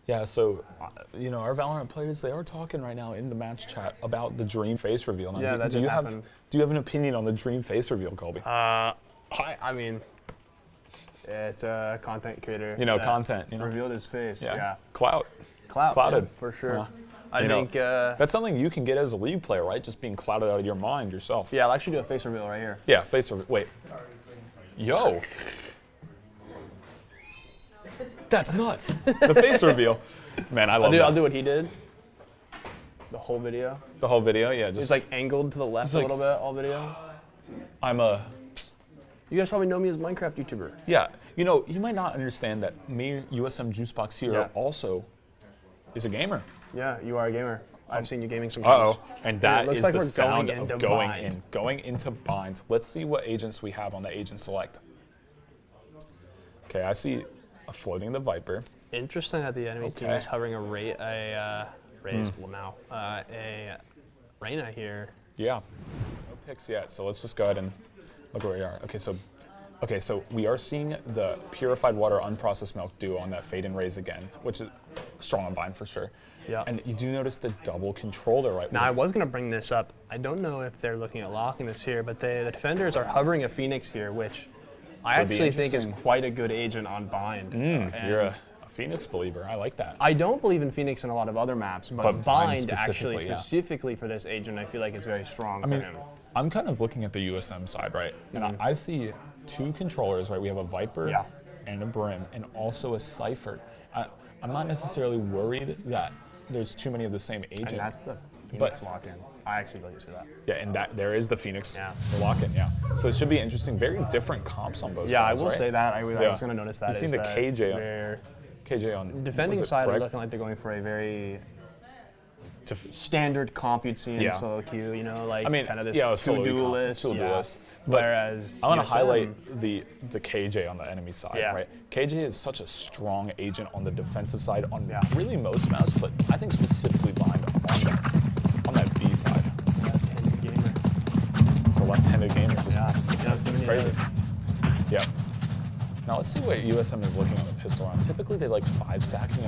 Yeah, so, our Valorant players, they are talking right now in the match chat about the Dream face reveal. Now, Yeah, that did happen. Do you have an opinion on the Dream face reveal, Colby? I mean, it's a content creator. Content. Revealed his face. Yeah. Clouded. Yeah, for sure. I think that's something you can get as a League player, right? Just being clouded out of your mind yourself. Yeah, I'll actually do a face reveal right here. Yeah, face reveal. Wait. Yo. That's nuts. The face reveal. Man, I love that. I'll do what he did. The whole video. The whole video, yeah. It's like angled to the left a little bit, all video. You guys probably know me as Minecraft YouTuber. Yeah. You might not understand that me, USM Juicebox here, also is a gamer. Yeah, you are a gamer. I've seen you gaming sometimes. And that is the sound of going into binds. Let's see what agents we have on the agent select. Okay, I see a floating the Viper. Interesting that the enemy team is hovering a Reyna here. Yeah. No picks yet, so let's just go ahead and look where we are. Okay, so we are seeing the Purified Water Unprocessed Milk duo on that Fade and Raise again, which is strong on bind for sure. Yeah. And you do notice the double controller, right? Now, I was going to bring this up. I don't know if they're looking at locking this here, but the defenders are hovering a Phoenix here, which I actually think is quite a good agent on bind. You're a Phoenix believer. I like that. I don't believe in Phoenix in a lot of other maps, but bind actually specifically for this agent, I feel like it's very strong for him. I'm kind of looking at the USM side, right? And I see two controllers, right? We have a Viper and a Brim, and also a Cypher. I'm not necessarily worried that there's too many of the same agent. And that's the Phoenix lock-in. I actually like to see that. Yeah, and there is the Phoenix lock-in, So it should be interesting. Very different comps on both sides, Yeah, I will say that. I was going to notice that. You've seen the KJ on defending side are looking like they're going for a very standard comp you'd see in solo queue, kind of this two duelist. Whereas I want to highlight the KJ on the enemy side, right? KJ is such a strong agent on the defensive side on really most maps, but I think specifically bind on that B side. Left-handed gamer. The left-handed gamer. It's crazy. Yeah. Now let's see what USM is looking on the pistol round. Typically they like 5 stacking.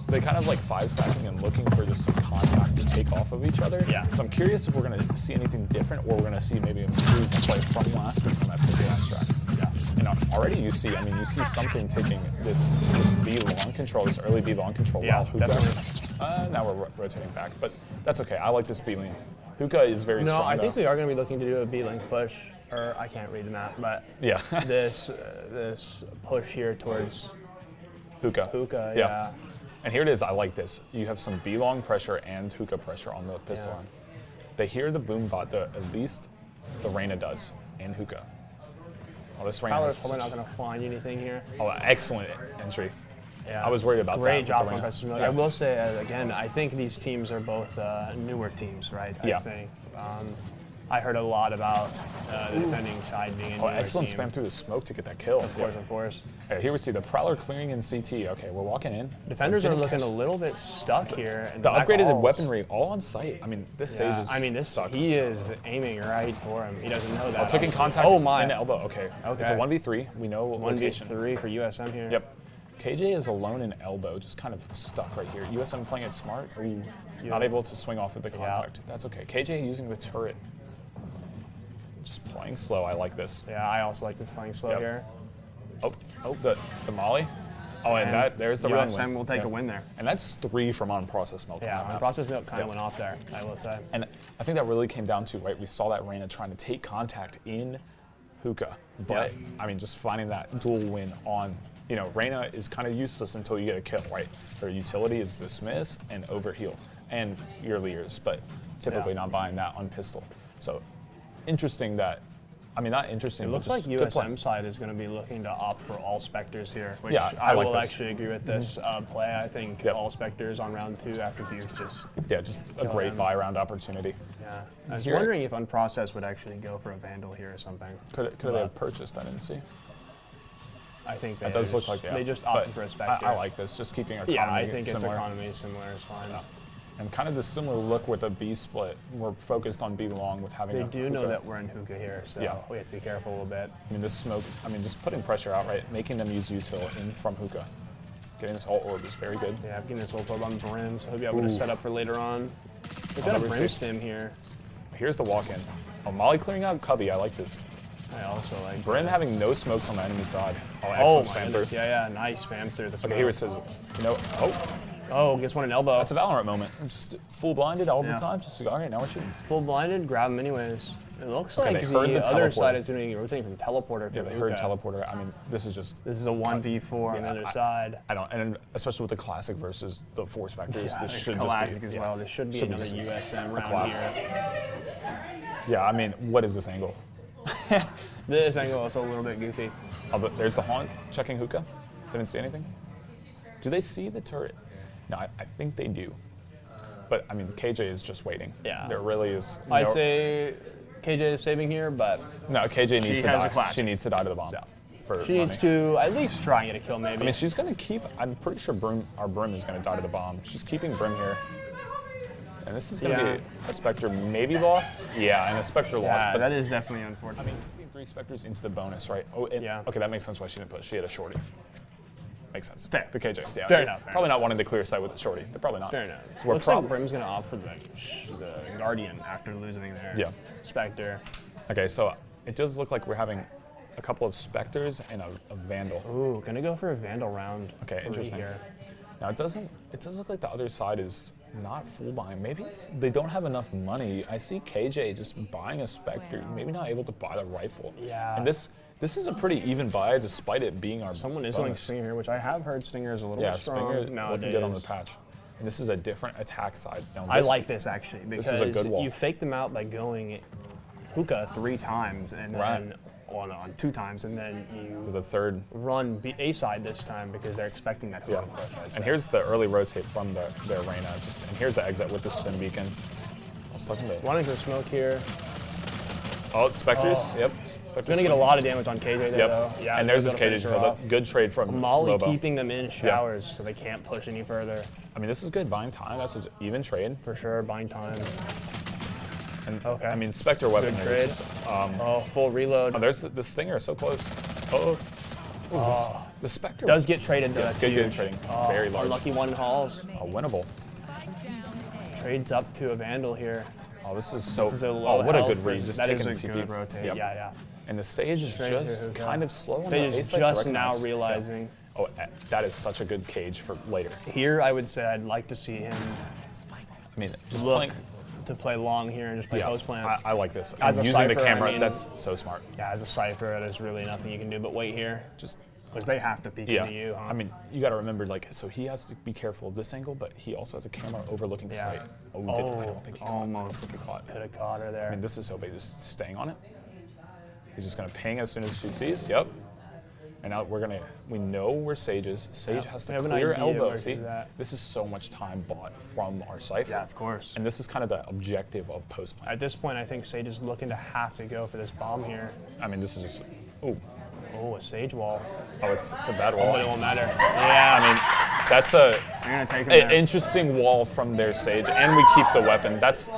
They kind of like 5 stacking and looking for just some contact to take off of each other. Yeah. So I'm curious if we're going to see anything different, or we're going to see maybe improved play from last week from that pistol round strat. Yeah. And already you see something taking this B long control, this early B long control. Yeah, definitely. Now we're rotating back, but that's okay. I like this B lane. Hookah is very strong. No, I think we are going to be looking to do a B lane push, or I can't read the map, but this push here towards Hookah. Yeah. And here it is. I like this. You have some B long pressure and Hookah pressure on the pistol arm. They hear the boom bot. At least the Reyna does in Hookah. Oh, this Reyna is probably not going to find anything here. Oh, excellent entry. Yeah. I was worried about Great job on Brescia. I will say, again, I think these teams are both newer teams, right? I think. I heard a lot about the defending side being a newer excellent team. spam through the smoke to get that kill. Of course. Okay, here we see the Prowler clearing in CT. Okay, we're walking in. Defenders are looking a little bit stuck here. The upgraded weapenry all on site. I mean, this Sage is stuck. He is aiming right for him. He doesn't know that. Taking contact in the elbow. Okay. It's a 1v3. We know location. 1v3 for USM here. Yep. KJ is alone in elbow, just kind of stuck right here. USM playing it smart. Not able to swing off of the contact. That's okay. KJ using the turret. Just playing slow. I like this. Yeah, I also like this playing slow here. Oh, the molly. Oh, and there's the round win. USM will take a win there. And that's 3 from unprocessed milk. Yeah, unprocessed milk kind of went off there, I will say. And I think that really came down to, right, we saw that Reyna trying to take contact in Hookah. But, I mean, just finding that dual win on, Reyna is kind of useless until you get a kill, right? Her utility is dismiss and overheal and your leers, but typically not buying that on pistol. So interesting that, not interesting. It looks like USM side is going to be looking to opt for all Spectres here, which I will actually agree with this play. I think all Spectres on round 2 after Youth just a great buy round opportunity. Yeah, I was wondering if Unprocessed would actually go for a Vandal here or something. Could they have purchased? I didn't see. I think that does look like they just opted for a Spectre. I like this, just keeping economy Yeah, I think similar. its economy is similar is fine. And kind of the similar look with a B split. We're focused on B long with having They a do know hookah. that we're in hookah here, so we have to be careful a little bit. I mean, this smoke, just putting pressure out, right? Making them use util in from hookah. Getting this alt orb is very good. Yeah, getting this ult orb on Brim, so he'll be able to set up for later on. We've got a Brim stim here. Here's the walk-in. Oh, Molly clearing out Cubby. I like this. I also like Brim having no smokes on the enemy side. Oh, Oh excellent my spam goodness, through. yeah, nice spam through the smoke. Okay, here it says, Oh, gets one an elbow. that's a Valorant moment. Just full blinded all the Yeah. time. Just all right, now we're shooting. Full blinded, grab him anyways. It looks Okay, like they the heard the other teleporter. side is doing rotating from teleporter to Yeah, they heard hookah. teleporter. I mean, this is just. This is a 1v4 on the other side. I don't, and especially with the classic versus the four specters, Yeah, this it's should classic just be as yeah. well. This should be Should be another just USM round clap. here. Yeah, I mean, what is this angle? This angle is a little bit goofy. Oh, but there's the haunt checking hookah. Didn't see anything. Do they see the turret? No, I think they do. But I mean, KJ is just waiting. Yeah. There really is. I no, say KJ is saving here, but no. KJ needs to has a die. classic. She needs to die to the bomb. Yeah. For she needs money. to at least try and get a kill maybe. I mean, she's gonna keep. I'm pretty sure our Brim is gonna die to the bomb. She's keeping Brim here. And this is gonna Yeah. be a Spectre maybe lost. Yeah, and a Spectre lost. But that is definitely unfortunate. I mean, keeping 3 Spectres into the bonus, right? Oh, Yeah. Okay, that makes sense why she didn't push. She had a shorty. Makes sense. Fair. The KJ. Yeah. Fair enough, fair Probably not wanting to clear sight with the shorty. They're probably not. Fair enough. So we're Looks like Brim's gonna opt for the Guardian after losing their Yeah. Spectre. Okay, so it does look like we're having a couple of Spectres and a Vandal. Ooh, gonna go for a Vandal round. Okay, 3 interesting. Here. Now it does look like the other side is not full buying. Maybe they don't have enough money. I see KJ just buying a Spectre, maybe not able to buy the rifle. Yeah. And this is a pretty even buy despite it being our Someone is going bonus. Stinger here, which I have heard Stinger is a little Yeah, bit strong Stinger looking nowadays. good on the patch. And this is a different attack side. Now, I this- like this actually because is a good wall. you fake them out by going hookah 3 times and then on 2 times, and then you the third. run A side this time because they're expecting that hookah Yeah. push. I'd say. And here's the early rotate from their Reyna. And here's the exit with the spin beacon. I was talking about. Running to the smoke here. Oh, Spectres. Oh. Yep. We're gonna get a lot of damage on KJ there, Yep. though. Yeah, and there's they'll this be able to KJ finish her kill. off. Good trade from Molly Lobo. keeping them in showers so they can't push any further. I mean, this is good buying time. That's an even trade. For sure, buying time. And Okay. I mean, Spectre weapon Good is trade. just, Full reload. oh, there's the Stinger so close. The Spectre Does get traded though. Yeah, That's good huge. trading. Very large. Unlucky one in halls. Winnable. Trades up to a Vandal here. Oh, this is so. This is a oh, low what a health good read. version. Just That is taking a TP. good rotate. Yep. Yeah. And the Sage is Straight just to hookah. kind of slow on They the is A side to just now recognize. realizing. Yeah. Oh, that is such a good cage for later. Here, I would say I'd like to see him I mean, just look playing. to play long here and just play Yeah, post plant. I like this. As And a using the Cypher, I camera, mean- that's so smart. Yeah, as a Cypher, there's really nothing you can do but wait here. Just Because they have to peek yeah. into you, huh? I mean, you got to remember, like, so he has to be careful of this angle, but he also has a camera overlooking Yeah. sight. I don't think he caught. almost. I think he caught. Could have caught her there. I mean, this is so big, just staying on it. He's just gonna ping as soon as she sees. Yep. And now we know where Sage is. Sage has We to have an clear idea elbow. where See, she's at. this is so much time bought from our Cypher. Yeah, of course. And this is kind of the objective of post play. At this point, I think Sage is looking to have to go for this bomb here. I mean, this is just, oh, Oh, a Sage wall. it's a bad wall. But it won't matter. Yeah, I mean, that's You're gonna take him an there. interesting wall from their Sage, and we keep the weapon. That's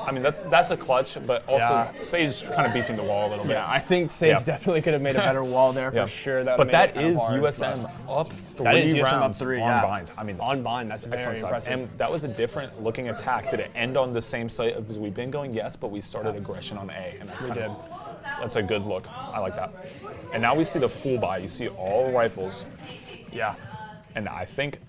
a clutch, but also Yeah. Sage kind of beefing the wall a little bit. Yeah, I think Sage Yeah. definitely could have made a better wall there Yeah. for sure. That But made that it kind of is hard, USM up 3 That is USM up rounds 3, on yeah. bind. I mean, on bind. That's very excellent stuff. impressive. And that was a different looking attack. Did it end on the same site? Because we've been going yes, but we started aggression on A, and that's a good look. I like that. And now we see the full buy. You see all rifles. Yeah. And I think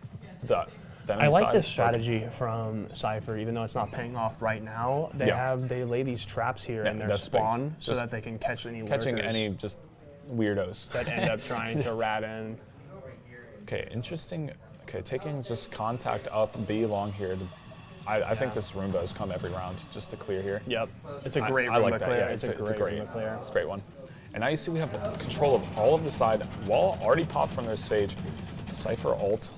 the I like this side- strategy from Cypher, even though it's not paying off right now. They lay these traps here Yeah, in their that's big. spawn so Just that they can catch any catching lurkers any just weirdos. that end up trying to rat in. Okay, interesting. Okay, taking just contact up B long here. I think this room does come every round just to clear here. Yep. It's a great I room like to that. clear. Yeah, it's a great room to clear. It's a great one. And now you see we have control of all of the side. Wall already popped from their Sage. Cypher ult.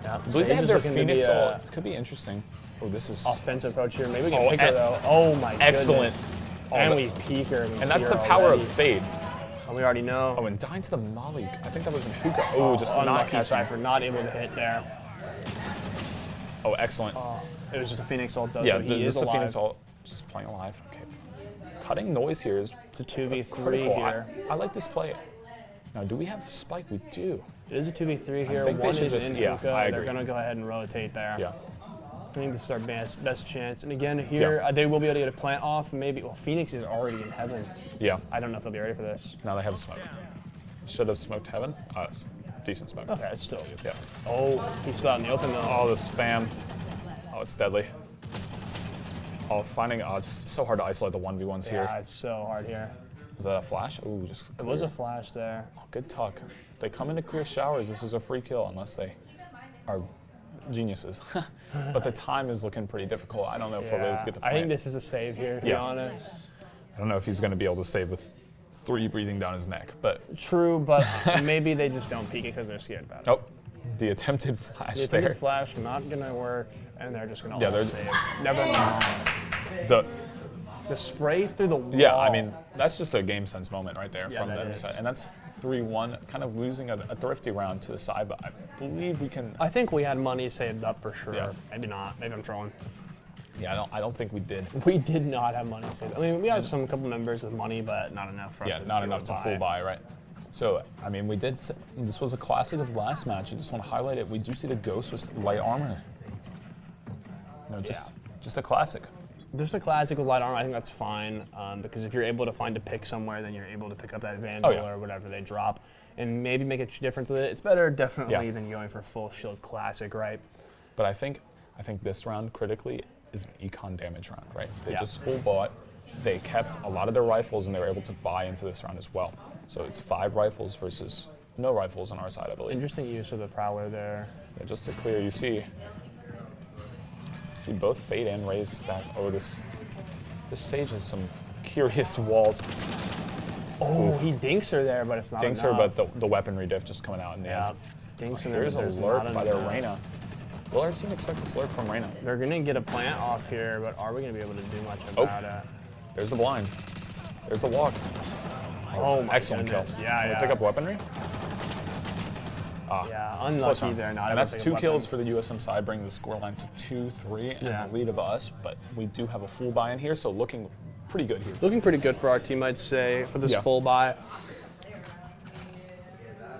Yeah. I believe they have Sage is their looking to be Phoenix a ult. Could be interesting. Oh, this is offensive approach here. Maybe we can Oh, pick her though. Oh my excellent. goodness. Oh, And that- we peek her. and that's the power of fade. We already know. Oh, and dying to the Molly. I think that was in hookah. Oh, just not Unlucky catching. Cypher, not able to hit there. Oh, excellent. It was just a Phoenix ult, though, Yeah, so he is the alive. Phoenix ult, just playing alive. Okay. Cutting noise here is It's a 2v3 critical. here. I like this play. Now, do we have Spike? We do. It is a 2v3 here. think they One should is just- in yeah, hookah. I They're agree. going to go ahead and rotate there. Yeah. I think this is our best chance. And again, here, they will be able to get a plant off. Maybe, well, Phoenix is already in heaven. Yeah. I don't know if they'll be ready for this. Now they have smoke. Should have smoked heaven. Decent smoke. Okay, it's still. Yeah. Oh, he's still out in the open, though. Oh, the spam. Oh, it's deadly. Oh, finding. Oh, it's so hard to isolate the 1v1s here. Yeah, it's so hard here. Is that a flash? Ooh, just. It was clear. a flash there. Oh, good tuck. If they come into clear showers, this is a free kill unless they are geniuses. But the time is looking pretty difficult. I don't know if we'll be able to get the I point. think this is a save here, to be Yeah. honest. I don't know if he's going to be able to save with 3 breathing down his neck, but True, but maybe they just don't peek it because they're scared about it. oh, the attempted flash The there. attempted flash not gonna work, and they're just gonna all they're- save. Never mind. The spray through the wall. Yeah, I mean, that's just a game sense moment right there Yeah, from the that other is. side. And that's 3-1, kind of losing a thrifty round to the side, but I believe we can. I think we had money saved up for sure. Yeah. Maybe not. Maybe I'm trolling. Yeah, I don't think we did. We did not have money saved. I mean, we had a couple members with money, but not enough for us Yeah, to not do enough a to full buy, right? So, I mean, we did. This was a classic of last match. I just want to highlight it. We do see the Ghost with light armor. You know, just a classic. Just a classic with light armor. I think that's fine because if you're able to find a pick somewhere, then you're able to pick up that Vandal or whatever they drop and maybe make a difference with it. It's better definitely than going for full shield classic, right? But I think this round critically is an econ damage round, right? They just full bought. They kept a lot of their rifles and they were able to buy into this round as well. So it's 5 rifles versus no rifles on our side, I believe. Interesting use of the Prowler there. Yeah, just to clear, you see both Fade and Raze stacked. Oh, this Sage has some curious walls. Oh, he dinks her there, but it's not Dinks enough. her, but the weaponry diff just coming out in the end. Dinks her. There's a there's lurk not by their enough. Reyna. Will our team expect this lurk from Reyna? They're going to get a plant off here, but are we going to be able to do much about it? There's the blind. There's the walk. Oh, my Excellent goodness. kill. Yeah, Can we yeah. pick up weaponry? Yeah, Close unlucky one. there. Not And able that's to pick 2 up kills weapon. for the USM side, bringing the scoreline to 2-3 and Yeah. the lead of us. But we do have a full buy in here, so looking pretty good here. Looking pretty good for our team, I'd say, for this Yeah. full buy.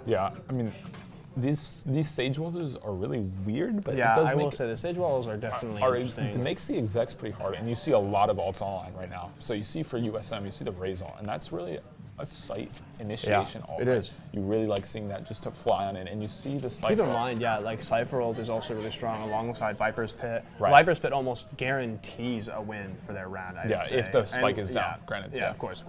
Yeah, I mean, these Sage Walters are really weird, but Yeah, it does I make will say the Sage Walls are definitely it interesting. makes the execs pretty hard, and you see a lot of ults online right now. So you see for USM, you see the Raze ult, and that's really a site initiation ult. it right? is. You really like seeing that just to fly on in, and you see the Cypher. Keep in mind, like Cypher ult is also really strong alongside Viper's Pit. Right. Viper's Pit almost guarantees a win for their round, I'd say. if the spike And- is down, granted. Yeah, of course.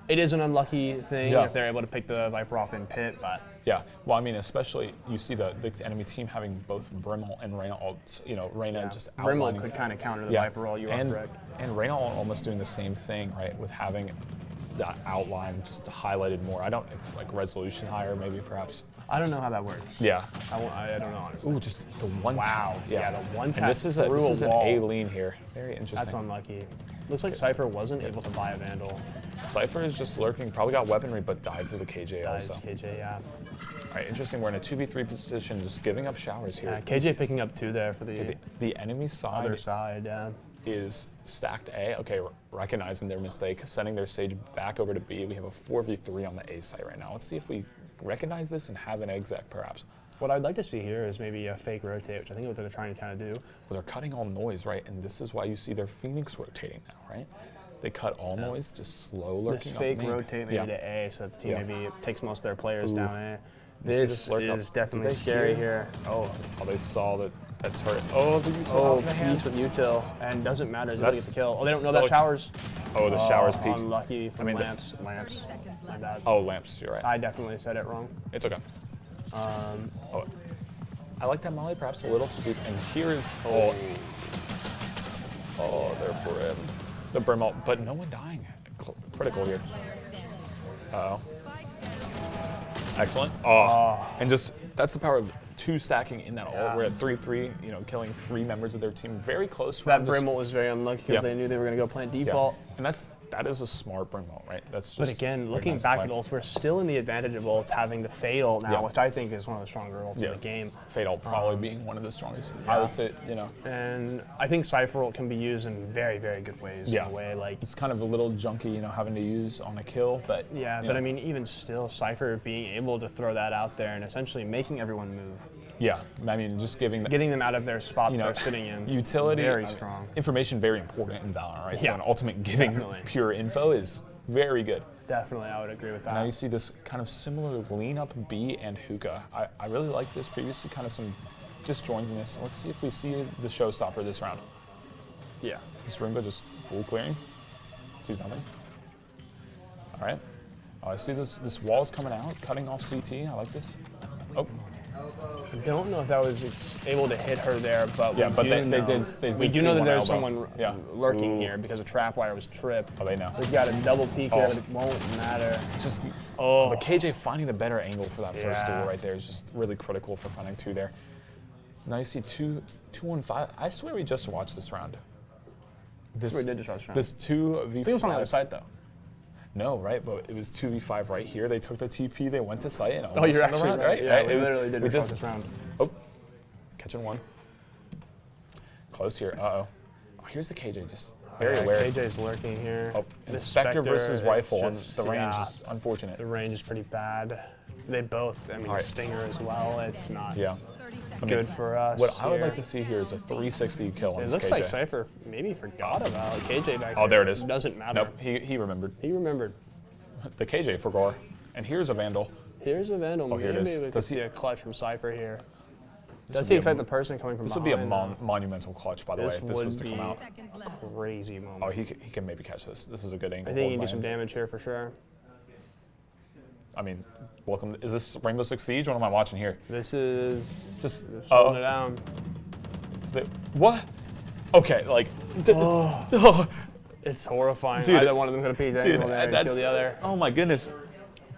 It is an unlucky thing Yeah. if they're able to pick the Viper off in Pit, but Yeah, well, I mean, especially you see the enemy team having both Brim ult and Reyna ults. You know, Reyna just Brim ult outlining. could kind of counter the Viper ult. You are correct. And Reyna ult almost doing the same thing, right? With having that outline just highlighted more. I don't, if like resolution higher, maybe perhaps. I don't know how that works. Yeah. I don't know, honestly. Ooh, just the one. Wow. tap. Yeah, the one tap And this is an through a wall. A lean here. Very interesting. That's unlucky. Looks like Cypher wasn't able to buy a Vandal. Cypher is just lurking. Probably got weaponry, but died to the KJ Dies also. KJ, yeah. All right, interesting. We're in a 2v3 position, just giving up showers here. Yeah, KJ picking up 2 there for the The enemy side other side, yeah. is stacked A. Okay, recognizing their mistake, sending their Sage back over to B. We have a 4v3 on the A side right now. Let's see if we recognize this and have an exec perhaps. What I'd like to see here is maybe a fake rotate, which I think is what they're trying to kind of do. Well, they're cutting all noise, right? And this is why you see their Phoenix rotating now, right? They cut all noise, just slow lurking This up fake main. rotate maybe to A, so that the team Yeah. maybe takes most of their players Ooh. down A. You see This this lurk up? is Did definitely they scary hear? here. Oh, They saw that turret. Oh, the util oh, out in the hand. Peach with util, and doesn't matter, he's able to get That's the kill. Oh, they don't know still that a- showers. Oh, the showers peak. Unlucky from I mean, Lamps. Lamps. My bad. Oh, lamps, you're right. I definitely said it wrong. It's okay. Oh, I like that molly perhaps a little too deep. And here is their brim. The brim ult, but no one dying. Critical here. Uh-oh. Excellent. And just that's the power of 2 stacking in that ult. We're at 3-3, you know, killing 3 members of their team. Very close. That Brim ult was very unlucky because Yeah. they knew they were going to go plant default. And that's that is a smart bring ult, right? That's just But again, looking nice back play. at ults, we're still in the advantage of ults having the Fade ult now, Yeah. which I think is one of the stronger ults in the game. Fade ult probably being one of the strongest. I would say, you know. And I think Cypher ult can be used in very, very good ways. Yeah. In a way, like It's kind of a little junky, you know, having to use on a kill, but yeah. you But know. I mean, even still, Cypher being able to throw that out there and essentially making everyone move, yeah, I mean, just giving getting them out of their spot you that know, they're sitting in. utility, very strong. information, very important in Valorant, right? So Yeah, an ultimate giving definitely. pure info is very good. Definitely, I would agree with that. Now you see this kind of similar lean up B and hookah. I really like this previously, kind of some disjointedness. Let's see if we see the showstopper this round. Yeah. This Rainbow just full clearing. Sees nothing. All right. Oh, I see this wall's coming out, cutting off CT. I like this. Oh, I don't know if that was able to hit her there, but yeah, we but do they know, did we do see know that one there's elbow. someone lurking Ooh. here because a trap wire was tripped. Oh, they know. We've got a double peek here, but it won't matter. Just Oh. the KJ finding the better angle for that first Yeah. duel right there is just really critical for finding two there. Now you see 2-1-5. I swear we just watched this round. This We did just watch round. this 2v5. I think it was on the other side though. No, right? But it was 2v5 right here. They took the TP, they went to site, and Oh, almost you're won the actually round, right. Yeah, It we was- literally did we just watch this round. Oh, catching one. Close here. Uh-oh. Oh, here's the KJ, just very aware. KJ's lurking here. Oh, The Inspector versus it's Rifle, and just- the range yeah, is unfortunate. the range is pretty bad. They both, I mean, All right. Stinger as well. It's not Yeah. I mean, good for us. what I would here. like to see here is a 360 kill on It this looks KJ. like Cypher maybe forgot about KJ back Oh, there it is. It doesn't matter. Nope, he remembered. He remembered. The KJ forgot. And here's a Vandal. Here's a Vandal. Oh, here it Maybe is. we could Does he- see a clutch from Cypher here. This Does would he be expect a- the person coming from This would be a behind? monumental clutch, by the way, if this would was to come be out. crazy moment. Oh, he can maybe catch this. This is a good angle. I think he hold can do by some him. damage here for sure. I mean, welcome. Is this Rainbow Six Siege? What am I watching here? This is Just holding it down. what? Okay, like. It's horrifying. Dude, Either one of them could have peeked angle there and that's kill the other. Oh my goodness.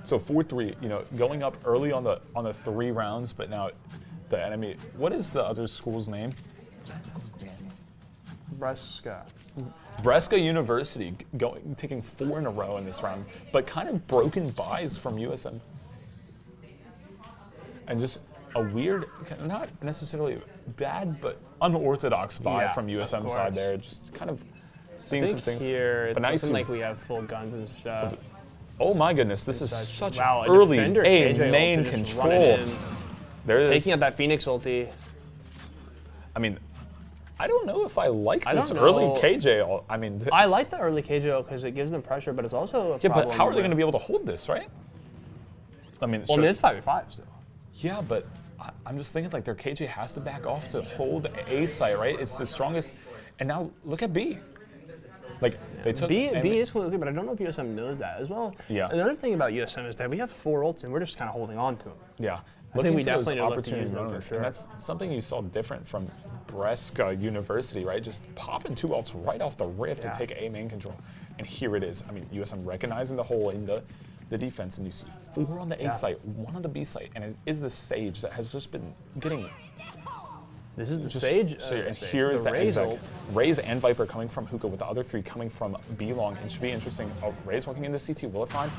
So 4-3, you know, going up early on the 3 rounds, but now the enemy. What is the other school's name? Brescia. Brescia University taking 4 in a row in this round, but kind of broken buys from USM. And just a weird, not necessarily bad, but unorthodox buy Yeah, from of USM side course. there. Just kind of I seeing some think things. here but it's now you something see- like we have full guns and stuff. Oh my goodness, this is Such- such wow, a early defender, A KJ ult main to just control. run it in. There it is. Taking out that Phoenix ulti. I mean, I don't know if I like I this don't early know. KJ ult. I mean, I like the early KJ ult because it gives them pressure, but it's also a yeah, problem. but how are they with- going to be able to hold this, right? I mean, Well, I sure. mean, it's 5v5 still. Yeah, but I'm just thinking like their KJ has to back off to hold A site, right? It's the strongest. And now look at B. Like they took B is cool, but I don't know if USM knows that as well. Yeah. Another thing about USM is that we have 4 ults and we're just kind of holding on to them. Yeah. I think we Looking for those definitely need to look to opportunity use them for moments. sure. And that's something you saw different from Brescia University, right? Just popping 2 ults right off the rip Yeah. to take A main control. And here it is. I mean, USM recognizing the hole in the defense, and you see 4 on the A Yeah. site, 1 on the B site, and it is the Sage that has just been getting. This is the Sage. So and Sage, here is the Raze exec. ult. Raze and Viper coming from Hookah, with the other 3 coming from B long. It should be interesting. Oh, Raze walking into CT. Will it find?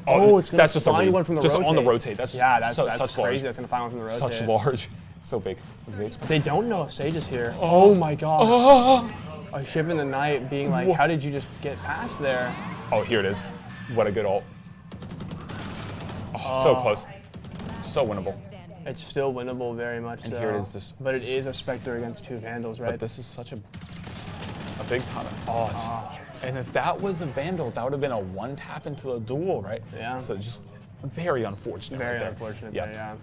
Oh, it's gonna that's just a find read. one from the just rotate. on the rotate. That's That's such crazy. large. That's gonna find one from the rotate. Such large, so big. They don't know if Sage is here. Oh my god. A ship in the night being like, how did you just get past there? Oh, here it is. What a good ult. Oh, so close. So winnable. It's still winnable very much And so. here it is just- But it is a Spectre against 2 Vandals, right? But this is such a big time. Oh, and if that was a Vandal, that would have been a 1 tap into a duel, right? Yeah. So just very unfortunate. Very right there. unfortunate Yep. there, yeah.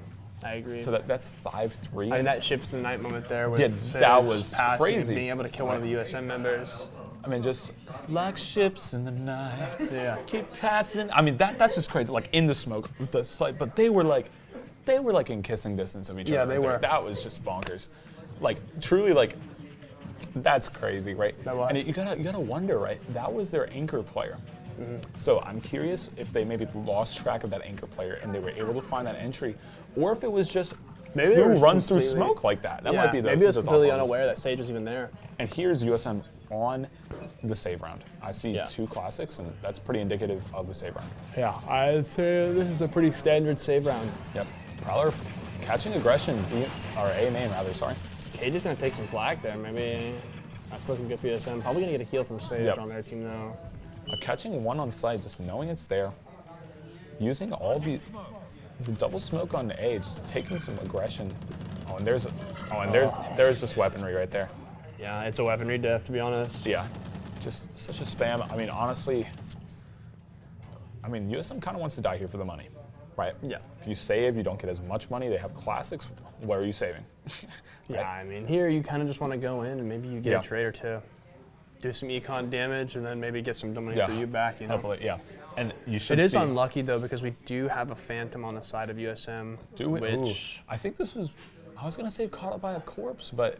I agree. So that's 5-3. I mean, that ships in the night moment there with Yeah, Sage that was passing crazy. and being able to kill one of the USM members. I mean, just like ships in the night. Yeah. Keep passing. I mean, that's just crazy. Like in the smoke, the sight, but they were like in kissing distance of each Yeah, other. they right there. were. That was just bonkers. Like truly, like that's crazy, right? That was. And you gotta wonder, right? That was their anchor player. Mm-hmm. So I'm curious if they maybe lost track of that anchor player and they were able to find that entry, or if it was just Maybe they who were just runs through completely- smoke like that. That Yeah, might be the maybe it was the thought completely process. unaware that Sage was even there. And here's USM on the save round. I see 2 classics, and that's pretty indicative of the save round. Yeah, I'd say this is a pretty standard save round. Yep. Prowler catching aggression, or A main rather, sorry. Cage is going to take some flak there. Maybe that's looking good for USM. Probably going to get a heal from Sage on their team, though. Catching one on site, just knowing it's there. Using all the double smoke on A, just taking some aggression. Oh, and there's just weaponry right there. Yeah, it's a weaponry diff, to be honest. Yeah, just such a spam. I mean, honestly, USM kind of wants to die here for the money, right? Yeah. If you save, you don't get as much money. They have classics. Where are you saving? Right? Yeah, I mean, here you kind of just want to go in and maybe you get a trade or two. Do some econ damage and then maybe get some money for you back, you know? Hopefully, yeah. And you should It is unlucky, though, because we do have a Phantom on the side of USM. Do we? Which I think this was, I was going to say caught up by a corpse, but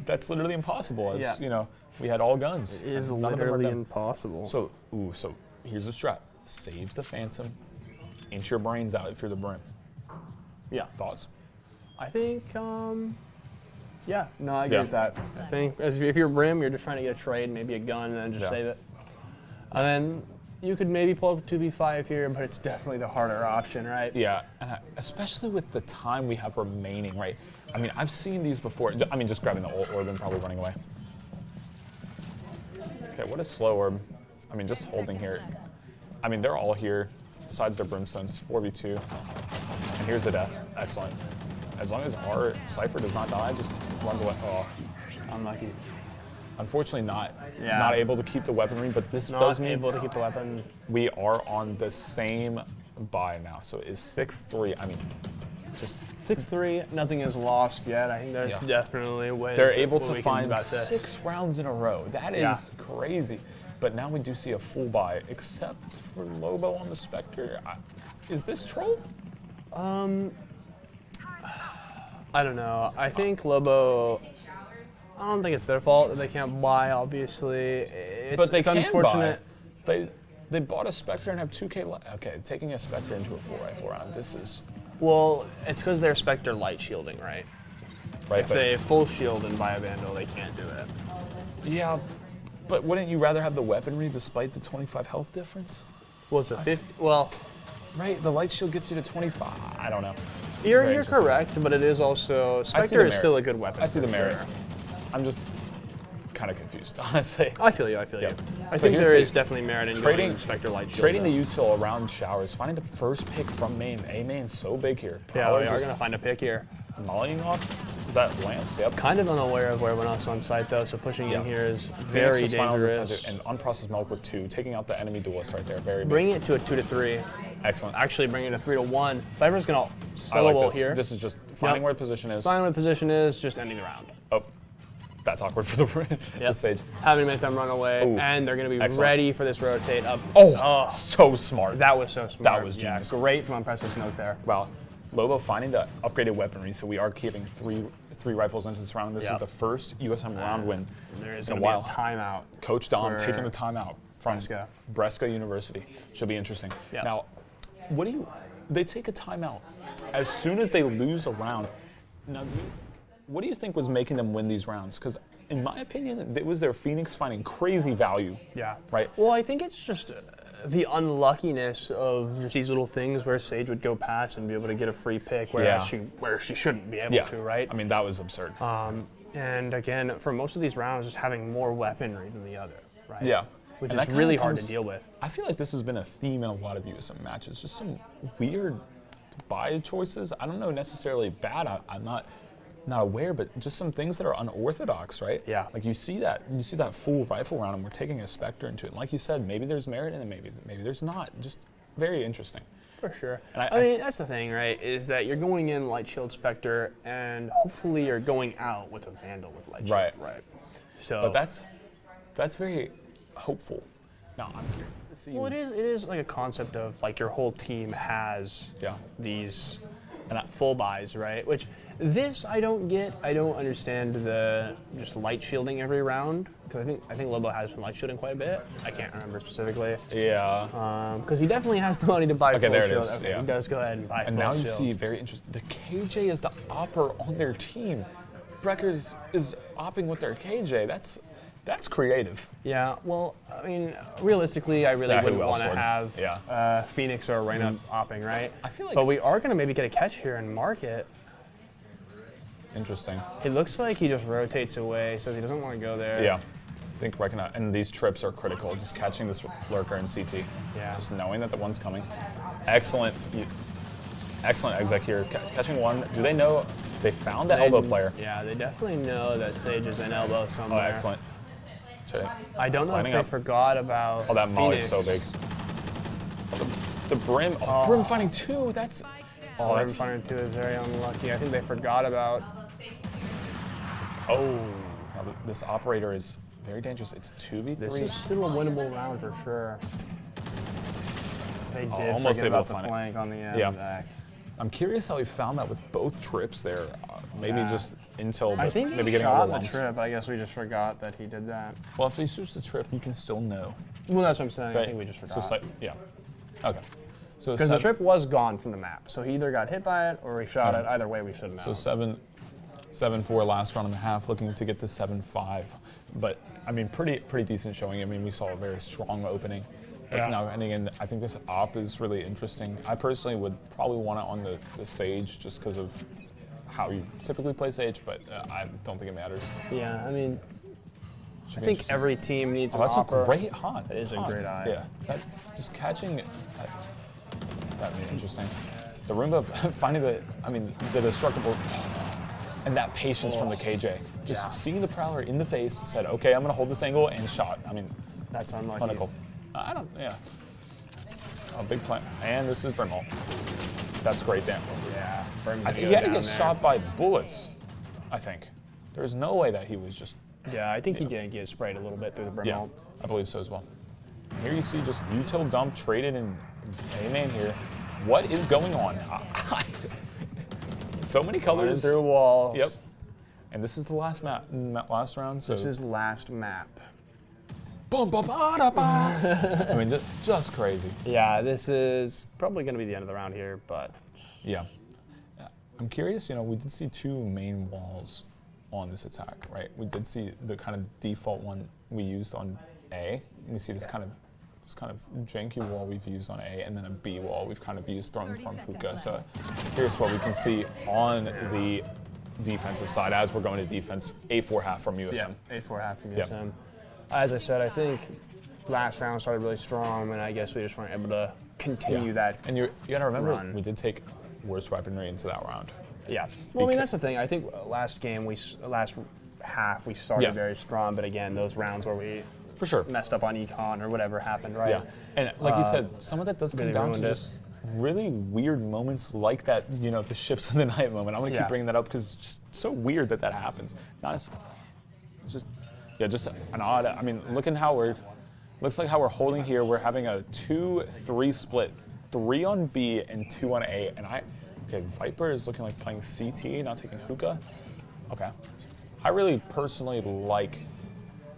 that's literally impossible. As, you know, we had all guns. It is literally impossible. So here's the strat. Save the Phantom. Inch your brains out if you're the Brim. Yeah. Thoughts? I think, yeah, no, I agree with that. I think if you're Brim, you're just trying to get a trade, maybe a gun, and then just save it. And then you could maybe pull up a 2v5 here, but it's definitely the harder option, right? Yeah, and especially with the time we have remaining, right? I mean, I've seen these before. I mean, just grabbing the ult orb and probably running away. Okay, what a slow orb. I mean, just holding here. I mean, they're all here, besides their brimstones, 4v2. And here's the death. Excellent. As long as our Cypher does not die, just runs away. Oh, unlucky. Unfortunately, not able to keep the weaponry, but this does mean able to keep the weapon. We are on the same buy now, so it's 6-3. I mean, just 6-3. Nothing is lost yet. I think there's definitely ways. They're able to find 6 rounds in a row. That is crazy. But now we do see a full buy, except for Lobo on the Spectre. Is this troll? I don't know. I think Lobo. I don't think it's their fault that they can't buy. Obviously, but it's can unfortunate. Buy. They bought a Spectre and have 2K left. Okay, taking a Spectre into a full rifle round. This is. Well, it's because they're Spectre light shielding, right? Right. If they full shield and buy a Vandal, they can't do it. Yeah, but wouldn't you rather have the weaponry despite the 25 health difference? Well, it's a 50. Well, right. The light shield gets you to 25. I don't know. You're correct, but it is also Spectre is still a good weapon. I see the merit. I'm just kind of confused, honestly. I feel you. I think there is definitely merit in trading Spectre light shield. Trading the util around showers, finding the first pick from main. A main's so big here. Yeah, we are going to find a pick here. Mollying off. Is that Lance? Yep. Kind of unaware of where everyone else on site, though, so pushing in here is very dangerous. And unprocessed milk with 2, taking out the enemy duelist right there. Very big. Bringing it to a 2-3. Excellent. Actually, bringing it to 3-1. Cypher's going to solo ult here. This is just finding where the position is. Finding where the position is, just ending the round. Oh, that's awkward for the Sage. Having to make them run away, and they're going to be ready for this rotate up. Oh, so smart. That was so smart. That was genius. Great from unprocessed milk there. Wow. Lobo finding the upgraded weaponry, so we are keeping three rifles into this round. This is the first USM round win there is in a while. Timeout. Coach Dom taking the timeout from Brescia University. Should be interesting. Yep. Now, they take a timeout as soon as they lose a round. Now, what do you think was making them win these rounds? Because in my opinion, it was their Phoenix finding crazy value. Yeah. Right? Well, I think it's just the unluckiness of these little things where Sage would go past and be able to get a free pick where she shouldn't be able to, right? I mean, that was absurd. And again, for most of these rounds, just having more weaponry than the other, right? Yeah. Which is really hard to deal with. I feel like this has been a theme in a lot of USM matches. Just some weird buy choices. I don't know necessarily bad. I'm not aware, but just some things that are unorthodox, right? Yeah. Like you see that full rifle round, and we're taking a Spectre into it. And like you said, maybe there's merit in it, maybe there's not. Just very interesting. For sure. And I mean, that's the thing, right? Is that you're going in light shield Spectre, and hopefully you're going out with a Vandal with light shield. Right. So. But that's very hopeful. Now I'm curious to see. Well, it is like a concept of like your whole team has these full buys, right? Which this I don't get. I don't understand the just light shielding every round because I think Lobo has been light shielding quite a bit. I can't remember specifically. Yeah. Because he definitely has the money to buy full there shield. It is. Okay, he does go ahead and buy. And full now you shields. see very interesting. The KJ is the opper on their team. Breckers is opping with their KJ. That's creative. Yeah, well, I mean, realistically, I really wouldn't want to have Phoenix or Reyna opping, right? I feel like, but we are going to maybe get a catch here and mark it. Interesting. It looks like he just rotates away, says he doesn't want to go there. Yeah, I think recognize, and these trips are critical. Just catching this lurker in CT. Yeah. Just knowing that the one's coming. Excellent, excellent exec here. Catching one. Do they know? They found the elbow player. Yeah, they definitely know that Sage is in elbow somewhere. Oh, excellent. I don't know if they forgot about that Phoenix. Molly's so big. The Brim. Oh, Brim finding 2. That's. Oh, Brim finding 2 is very unlucky. I think they forgot about. Oh, now this operator is very dangerous. It's 2v3. This is still a winnable round for sure. They did almost forget able about to the find flank on the end. Yeah. I'm curious how he found that with both trips there. Maybe just intel, I think maybe he getting shot overwhelmed. the trip. I guess we just forgot that he did that. Well, if he shoots the trip, you can still know. Well, that's what I'm saying. Right. I think we just forgot. So, yeah. Okay. So because the trip was gone from the map, so he either got hit by it or he shot it. Either way, we should know. So 7-4 last round and a half, looking to get to 7-5. But I mean, pretty decent showing. I mean, we saw a very strong opening. Yeah. Now, and again, I think this op is really interesting. I personally would probably want it on the Sage just because of how you typically play Sage, but I don't think it matters. Yeah, I mean, I think every team needs an That's opera. a great hunt. It is a great eye. Yeah, just catching that'd be interesting. The Roomba finding the destructible, and that patience from the KJ. Just seeing the Prowler in the face, said, okay, I'm gonna hold this angle and shot. I mean, that's unlucky. Clinical. A big plant. And this is Brimall. That's great damage. Yeah. He had to get shot by bullets, I think. There's no way that he was just. Yeah, I think he did get sprayed a little bit through the Brimall. Yeah, I believe so as well. Here you see just util dump traded in A-main here. What is going on? So many colors. Through walls. Yep. And this is the last last round. So this is last map. I mean, just crazy. Yeah, this is probably going to be the end of the round here, but. Yeah. I'm curious, we did see 2 main walls on this attack, right? We did see the kind of default one we used on A. And we see this kind of janky wall we've used on A, and then a B wall we've kind of used thrown from Hookah. So here's what we can see on the defensive side as we're going to defense. A4 half from USM. Yeah, A4 half from USM. As I said, I think last round started really strong, and I guess we just weren't able to continue that. And you gotta remember, we did take worst weaponry into that round. Yeah. Well, I mean, that's the thing. I think last half we started very strong, but again, those rounds where we for sure messed up on econ or whatever happened, right? Yeah. And like you said, some of that does come down to just really weird moments like that, the ships in the night moment. I'm gonna keep bringing that up because it's just so weird that happens. Just an odd. I mean, looks like how we're holding here. We're having a 2-3 split, 3 on B and 2 on A. And okay, Viper is looking like playing CT, not taking Hookah. Okay, I really personally like.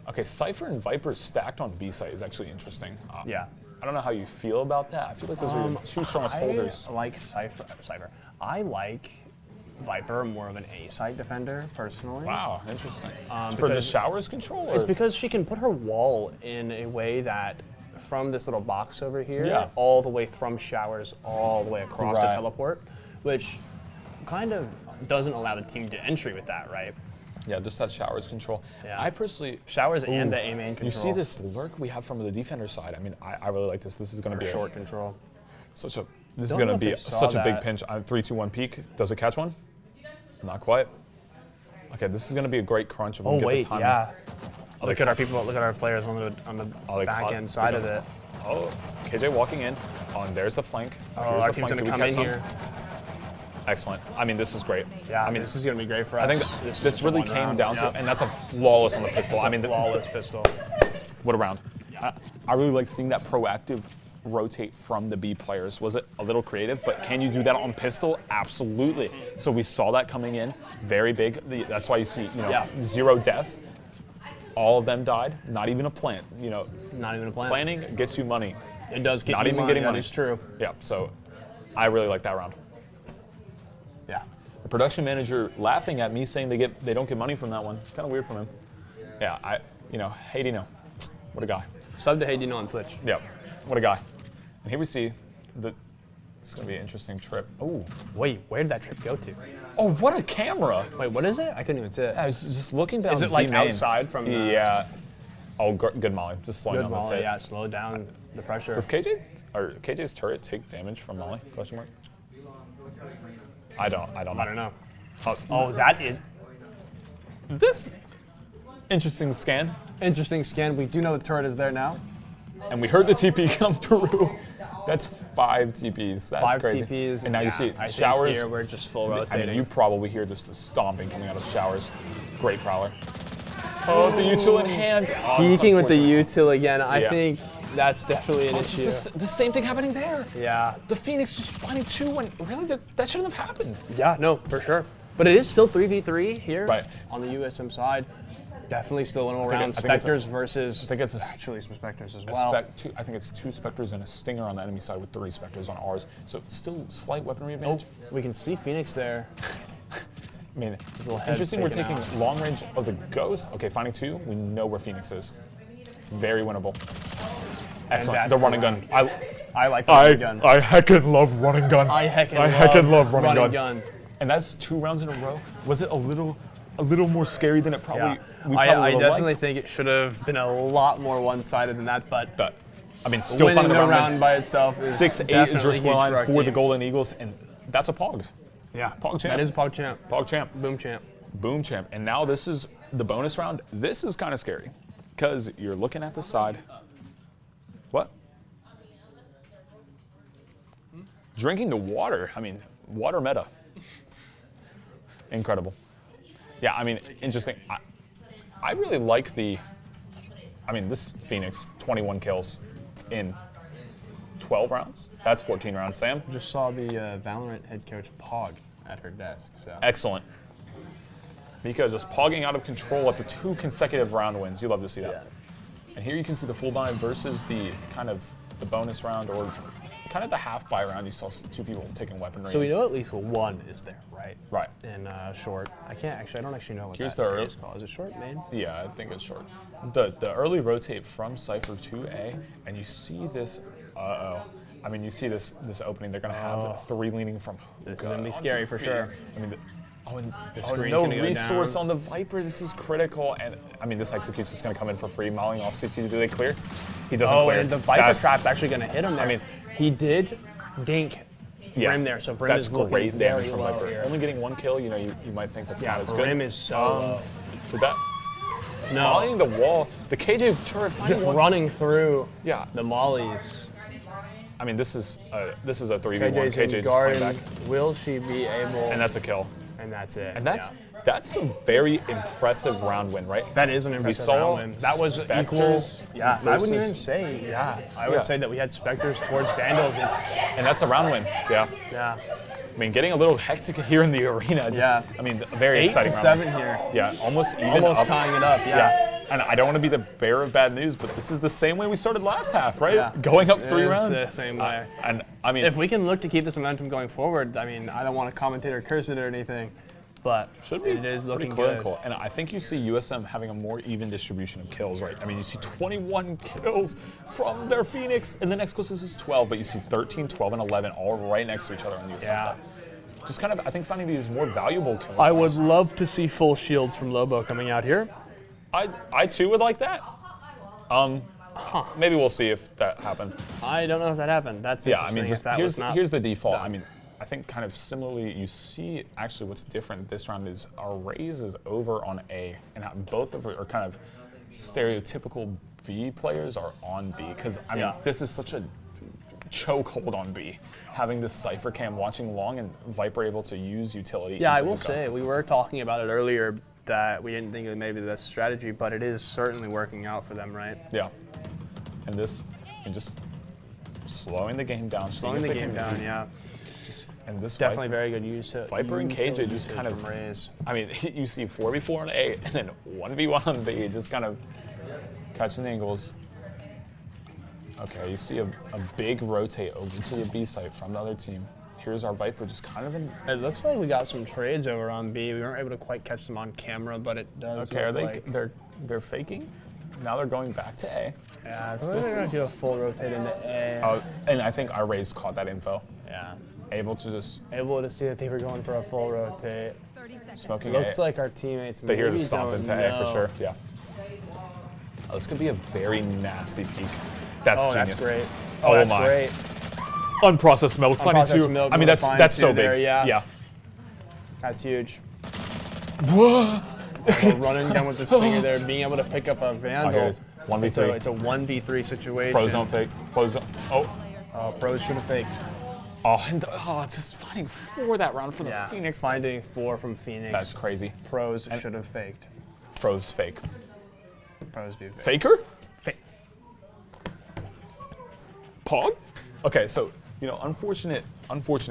Okay, Cypher and Viper stacked on B site is actually interesting. Yeah. I don't know how you feel about that. I feel like those are your 2 strongest holders. I like Cypher. I like Viper more of an A-site defender, personally. Wow, interesting. For the showers control? It's because she can put her wall in a way that from this little box over here, all the way from showers, all the way across to teleport, which kind of doesn't allow the team to entry with that, right? Yeah, just that showers control. Yeah. I personally showers and the A main control. You see this lurk we have from the defender side. I mean, I really like this. This is going to be short control. This is going to be such a big pinch. 3, 2, 1 peek. Does it catch one? Not quite. Okay, this is going to be a great crunch if we get the timing. Yeah. Look at our people. Look at our players on the back end side of it. Oh, KJ walking in. Oh, and there's the flank. Our team's going to come in here. Excellent. I mean, this is great. Yeah, I mean, this is going to be great for us. I think this really came down to, and that's a flawless on the pistol. I mean, flawless pistol. What a round. I really like seeing that proactive rotate from the B players. Was it a little creative? But can you do that on pistol? Absolutely. So we saw that coming in, very big. That's why you see, 0 deaths. All of them died. Not even a plant. Not even a plant. Planning gets you money. It does get not you even money. getting money. That is true. Yeah. So I really like that round. Yeah. The production manager laughing at me saying they don't get money from that one. It's kind of weird from him. Yeah. You know, Haydino. What a guy. Sub to Haydino on Twitch. Yep. What a guy. And here we see it's going to be an interesting trip. Oh. Wait, where did that trip go to? Oh, what a camera. Wait, what is it? I couldn't even see it. I was just looking down. Is it like outside from the... Yeah. Oh, good molly. Just slowing Good down molly, the yeah. Slow down the pressure. Does KJ's turret take damage from molly? Question mark. I don't know. Oh, that is... This interesting scan. Interesting scan. We do know the turret is there now. And we heard the TP come through. That's 5 TPs. That's 5 crazy. TPs. And now you see I showers. Think here we're just full rotating. I mean, you probably hear just the stomping coming out of showers. Great prowler. Oh, the util in hand. Oh, peeking with the util again. I think that's definitely an issue. Just the same thing happening there. Yeah. The Phoenix just finding 2 when really that shouldn't have happened. Yeah, no, for sure. But it is still 3v3 here right. on the USM side. Definitely still winnable round. Spectres versus actually some Spectres as well. I think it's 2 Spectres and a Stinger on the enemy side with 3 Spectres on ours. So still slight weaponry advantage. Oh, we can see Phoenix there. I mean, interesting we're taking long range of the Ghost. Okay, finding 2. We know where Phoenix is. Very winnable. Excellent. The running gun. I like the running gun. I heckin' love running gun. I heckin' love running gun. And that's 2 rounds in a row. Was it a little more scary than it probably? Yeah. I definitely think it should have been a lot more one-sided than that, but I mean, still winning finding the round by itself is 6-8 is your scoreline for the Golden Eagles, and that's a Pog. Yeah, Pog champ. That is a Pog champ. Pog champ. Boom champ. Boom champ. And now this is the bonus round. This is kind of scary because you're looking at the side. What? Drinking the water. I mean, water meta. Incredible. Yeah, I mean, interesting. I really like this Phoenix, 21 kills in 12 rounds. That's 14 rounds, Sam. Just saw the Valorant head coach Pog at her desk. So. Excellent. Mika just pogging out of control at the 2 consecutive round wins. You love to see that. Yeah. And here you can see the full buy versus the kind of the bonus round or kind of the half buy round. You saw 2 people taking weaponry. So we know at least 1 is there, right? Right. And short. I don't actually know what Here's that the is called. Is it short main? Yeah, I think it's short. The early rotate from Cypher to A, and you see this. I mean, you see this opening. They're gonna have 3 leaning from. This is gonna be scary for sure. I mean, the screen's no gonna go resource down. on the Viper. This is critical, and I mean, this execute's just gonna come in for free. Mauling off CT. Do they clear? He doesn't clear. And the Viper trap's actually gonna hit him there. I mean, he did dink Brim there, so Brim is looking great damage from low Viper. here. Only getting 1 kill. You know, you might think that's not as good. Brim is so low. Did that? No. Volleying the wall. The KJ turret just running through. Yeah. The mollies. I mean, this is a 3v1. KJ's KJ in just garden. back. Will she be able? And that's a kill. And that's it. And that's a very impressive round win, right? That is an impressive round win. That was Spectres. Yeah, I wouldn't even say. Yeah, I would say that we had Spectres towards Vandals. And that's a round win. Yeah. Yeah. I mean, getting a little hectic here in the arena. I mean, a very 8 exciting to round 7 here. Yeah, almost even. Almost up. tying it up. Yeah. And I don't want to be the bearer of bad news, but this is the same way we started last half, right? Yeah. Going up 3 rounds. The same way. And I mean, if we can look to keep this momentum going forward, I mean, I don't want to commentate or curse it or anything, but it is looking good. Cool. And I think you see USM having a more even distribution of kills, right? I mean, you see 21 kills from their Phoenix, and the next closest is 12, but you see 13, 12, and 11 all right next to each other on the USM side. Just kind of, I think, finding these more valuable kills. I would love to see full shields from Lobo coming out here. I too would like that. Maybe we'll see if that happened. I don't know if that happened. That's interesting. I mean, just here's the default. done. I mean, I think kind of similarly, you see actually what's different this round is our raise is over on A, and both of are kind of stereotypical B players are on B because I mean this is such a chokehold on B. Having this Cypher cam watching long and Viper able to use utility. Yeah, I will say we were talking about it earlier that we didn't think it may be the best strategy, but it is certainly working out for them, right? Yeah. And just slowing the game down. Slowing the game down, yeah. And this definitely very good use. Viper and KJ just kind of raise. I mean, you see 4v4 on A and then 1v1 on B, just kind of catching angles. Okay, you see a big rotate over to the B site from the other team. Here's our Viper just kind of in. It looks like we got some trades over on B. We weren't able to quite catch them on camera, but it does. Okay, are they? They're faking. now they're going back to A. Yeah, so they're going to do a full rotate into A. And I think our Rays caught that info. Yeah. Able to see that they were going for a full rotate. Smoking Looks A. like our teammates They hear the maybe stomp don't into know. A for sure. Yeah. Oh, this could be a very nasty peek. That's genius. That's great. Oh, that's my. great. Unprocessed milk. Unprocessed milk, I mean, that's so big. there, yeah. Yeah. That's huge. Whoa. Running down with the swinger there, being able to pick up a Vandal. Here it is. 1v3. It's a 1v3 situation. Pros don't fake. Pros don't. Oh. Pros should have faked. Oh, and just finding 4 that round for the Phoenix. Finding 4 from Phoenix. That's crazy. Pros should have faked. Pros fake. Pros do fake. Faker? Fake. Pog? Okay, so, unfortunate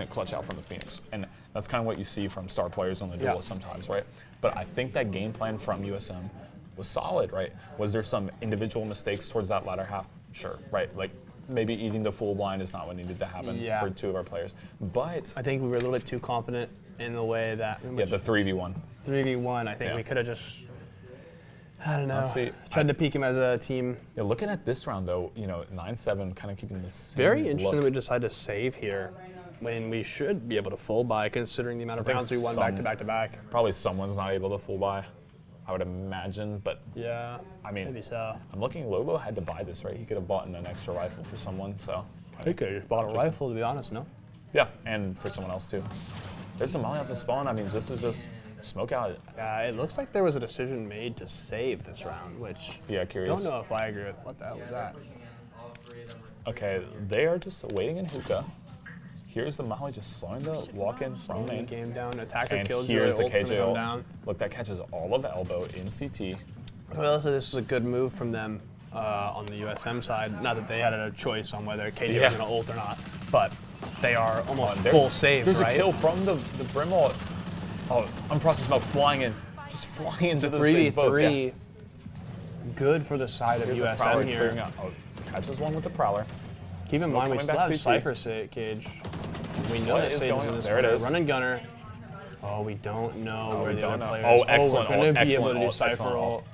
clutch out from the Phoenix. And that's kind of what you see from star players on the duelist sometimes, right? But I think that game plan from USM was solid, right? Was there some individual mistakes towards that latter half? Sure, right? Like, maybe eating the full blind is not what needed to happen for 2 of our players. But I think we were a little bit too confident in the way that... Yeah, the 3v1. 3v1, I think we could have just... I don't know. Honestly, tried to peak him as a team. Yeah, looking at this round, though, 9-7, kind of keeping the same Very interesting look. that we decided to save here when we should be able to full buy, considering the amount of rounds we won back-to-back-to-back. Probably someone's not able to full buy, I would imagine, but yeah, I mean, maybe so. I'm looking, Lobo had to buy this, right? He could have bought an extra rifle for someone, so. He could have just bought a rifle, to be honest, no? Yeah, and for someone else, too. There's some molly out to spawn. I mean, this is just smoke out. It looks like there was a decision made to save this round, which curious. Don't know if I agree with. What the hell was that? Okay, they are just waiting in hookah. Here's the molly just slowing the walk-in from main. Game down, attacker And kills here's the ultimate KJ ult. down. Look, that catches all of elbow in CT. Well, so this is a good move from them on the USM side. Not that they had a choice on whether KJ was going to ult or not, but they are almost full save, There's right? a kill from the Brimwall. Oh, unprocessed smoke flying in. Just flying into the 3v3. Yeah. Good for the side of USM here. Oh, catches one with the Prowler. Keep in mind, we still have Cypher Cage. We know that Sage is in this. There it is. Run and gunner. Oh, we don't know where the other players. Oh, excellent. We're going to be able to do Cypher ult.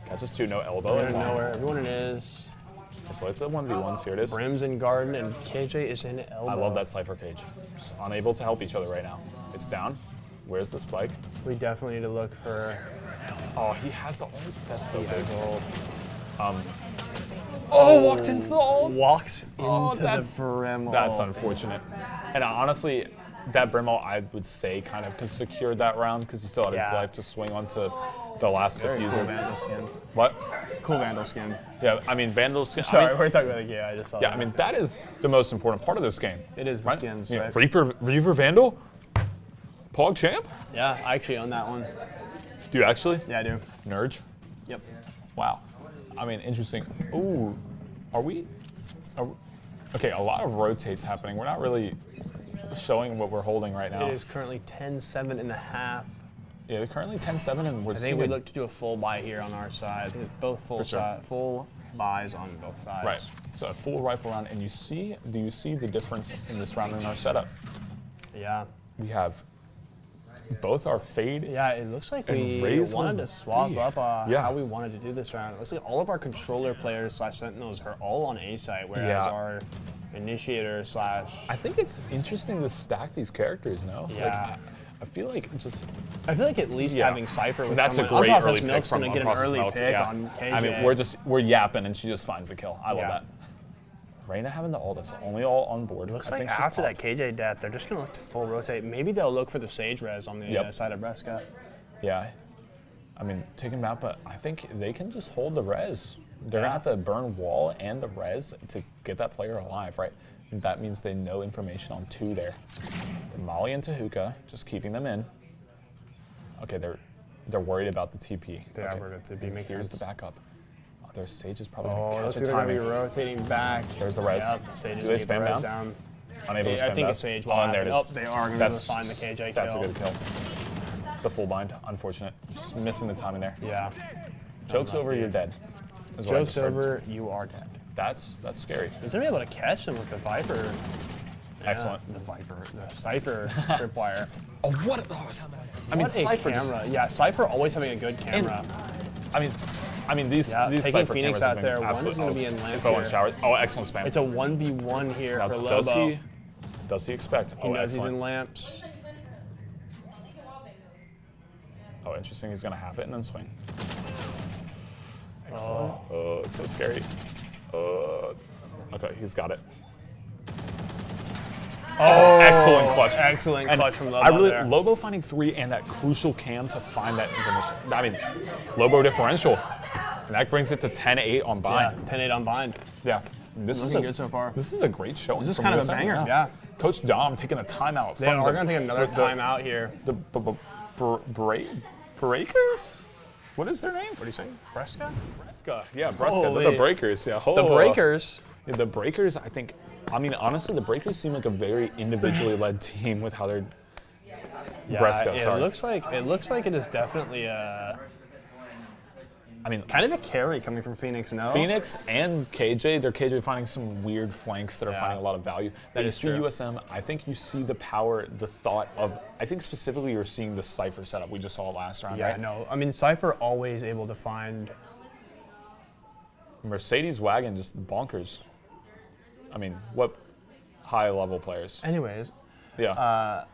Catches 2, no elbow. We don't know where everyone is. So like the 1v1s, here it is. Brim's in garden and KJ is in elbow. I love that Cypher Cage. Just unable to help each other right now. It's down. Where's the spike? We definitely need to look for... Oh, he has the ult. That's so big. Walked into the ult. Walks into the Brimwall. That's unfortunate. And honestly, that Brimwall, I would say, kind of secured that round because he still had his life to swing onto the last diffuser. Cool Vandal skin. What? Cool Vandal skin. Yeah, I mean, Vandal skin. Sorry, we're talking about the game. I just saw Yeah, I mean, that is the most important part of this game. It is the skins, right? Reaver Vandal? Pog Champ? Yeah, I actually own that one. Do you actually? Yeah, I do. Nerge? Yep. Wow. I mean, interesting. Ooh, are we okay, a lot of rotates happening. We're not really showing what we're holding right now. It is currently 10-7 and a half. Yeah, they're currently 10-7, and we're I think we look to do a full buy here on our side. I think it's both full buys on both sides. Right. So a full rifle round, and do you see the difference in this round in our setup? Yeah. We have both our fade. Yeah, it looks like and we wanted to swap up how we wanted to do this round. It looks like all of our controller players / sentinels are all on A site, whereas our initiator / I think it's interesting to stack these characters, no? Yeah. Like, I feel like at least having Cypher with that's someone. a great early pick from going to get an early pick on KJ. I mean, we're yapping and she just finds the kill. I love that. Reyna having the ult, that's the only ult on board. Looks like after that KJ death, they're just going to look to full rotate. Maybe they'll look for the Sage res on the side of Brescia. Yeah. I mean, take him out, but I think they can just hold the res. They're going to have to burn wall and the res to get that player alive, right? And that means they know information on 2 there. The molly into hookah, just keeping them in. Okay, they're worried about the TP. They are worried about the TP. Here's the backup. Their Sage is probably going to catch a timing. They're going to be rotating back. There's the res. Yep, Do they spam down? Unable to spam I think a Sage will and there it is. Oh, they are going to find the KJ kill. That's a good kill. The full bind, unfortunate. Just missing the timing there. Yeah. Joke's over, you're dead. Joke's over, you are dead. That's scary. He's going to be able to catch him with the Viper. Excellent. The Cypher tripwire. Oh, what? I mean, Cypher camera. Yeah, Cypher always having a good camera. I mean, I mean, these taking Cypher Phoenix cameras out have there. been One absolute is going to be in lamps info and here. showers. Oh, excellent spam. It's a 1v1 here now, for Lobo. Does he expect? He knows excellent. he's in lamps. Oh, interesting. He's going to have it and then swing. Excellent. Oh, it's so scary. Okay, he's got it. Oh, excellent clutch. Excellent And clutch from Lobo there. Lobo finding 3 and that crucial cam to find that information. I mean, Lobo differential. And that brings it to 10-8 on bind. Yeah, 10-8 on bind. Yeah. This is Looking good so far. This is a great showing. This is from kind of a USM, banger, yeah. Coach Dom taking a timeout. They are going to take another timeout here. The Breakers? What is their name? What are you saying? Brescia? Brescia. Yeah, Brescia. Holy. The Breakers. Yeah. The Breakers. Yeah, the Breakers, I think, I mean, honestly, the Breakers seem like a very individually led team with how they're. Yeah, Brescia, sorry. It looks like it is definitely I mean, kind of a carry coming from Phoenix, no? Phoenix and KJ, they're KJ finding some weird flanks that are finding a lot of value. But you is see true. USM, I think you see the power, the thought of, I think specifically you're seeing the Cypher setup we just saw last round, Yeah, right? no. I mean, Cypher always able to find. Mercedes wagon just bonkers. I mean, what high level players? Anyways, Yeah.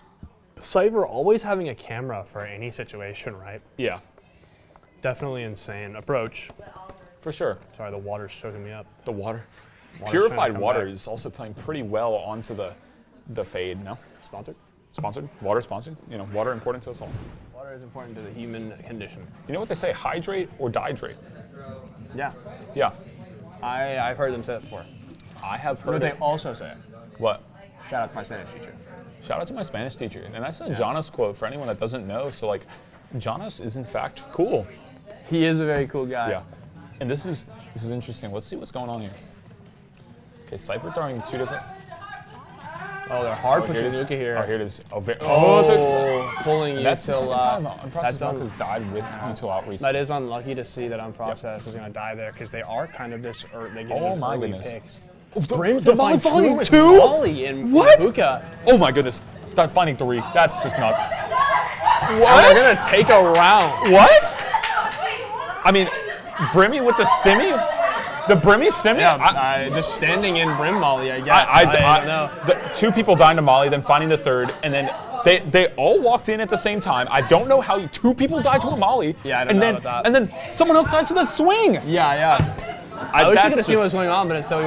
Cypher always having a camera for any situation, right? Yeah, Definitely insane approach. for sure. Sorry, the water's choking me up. The water. Water's Purified trying to come water back. is also playing pretty well onto the fade, no? Sponsored? Sponsored? Water sponsored? You know, water important to us all. Water is important to the human condition. You know what they say, hydrate or dihydrate? Yeah, Yeah. I've heard them say that before. I have What heard do it. they also say? What? Shout out to my Spanish teacher. Shout out to my Spanish teacher. And that's a Janos quote for anyone that doesn't know. So, like, Janos is in fact cool. He is a very cool guy. Yeah. And this is interesting. Let's see what's going on here. Okay, Cypher throwing 2 different. Oh, they're hard Here it pushing is. Luka here. Oh, here it is. Oh, Pulling you that's the till second time Unprocessed that's has died with Util out recently. That is unlucky to see that Unprocessed is going to die there because they are kind of this. They get Oh these my early goodness. picks. Brim's The volley two finding with 2? Molly in What? Hookah. Oh my goodness. That finding 3. That's just nuts. And What? they're going to take a round. What? I mean, Brimmy with the stimmy? The Brimmy stimmy? Yeah, just standing in Brim Molly, I guess. I don't know. The 2 people dying to Molly, then finding the 3rd, and then they all walked in at the same time. I don't know how 2 people died to a Molly. Yeah, I don't know about that. And then someone else dies to the swing. Yeah. I wish we that's could have seen what was just- going on, but instead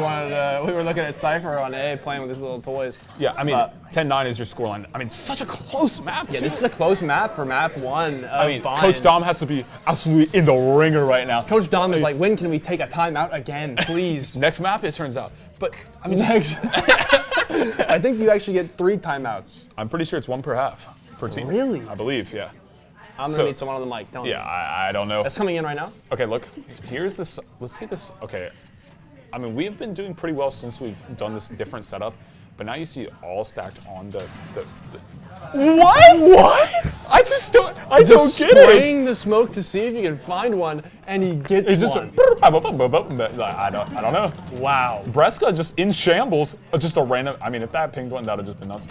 we were looking at Cypher on A playing with his little toys. Yeah, I mean, But- 10-9 is your scoreline. I mean, such a close map. Yeah, too. this is a close map for map 1. I mean, Coach Dom has to be absolutely in the ringer right now. Coach Dom is like, when can we take a timeout again, please? Next map, it turns out. But I mean, Next. I think you actually get 3 timeouts. I'm pretty sure it's 1 per half per team. Really? I believe, yeah. I'm So- gonna need someone on the mic. Tell me. Yeah, I don't know. That's coming in right now. Okay, look, here's this. Let's see this. Okay, I mean, we've been doing pretty well since we've done this different setup, but now you see it all stacked on the What? What? I just don't get it. Spraying the smoke to see if you can find one, and he gets It just, one. I don't know. Wow. Brescia just in shambles. Just a random. I mean, if that pinged one, that would have just been nuts.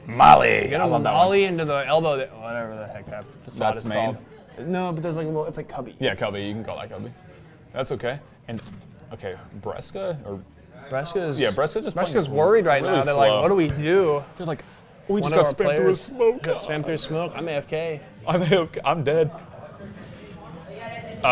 Molly. Get I a love that one. Molly into the elbow. Whatever the heck that thought That's is main? called. No, but there's like a little. It's like cubby. Yeah, Kelby. You can call that Kelby. That's okay. And okay, Brescia or Brescia's. yeah, Brescia just Brescia's playing worried right really now. They're slow. like, what do we do? They're like, we just One got of our spammed through a players smoke. got spammed through smoke. I'm AFK. I'm dead.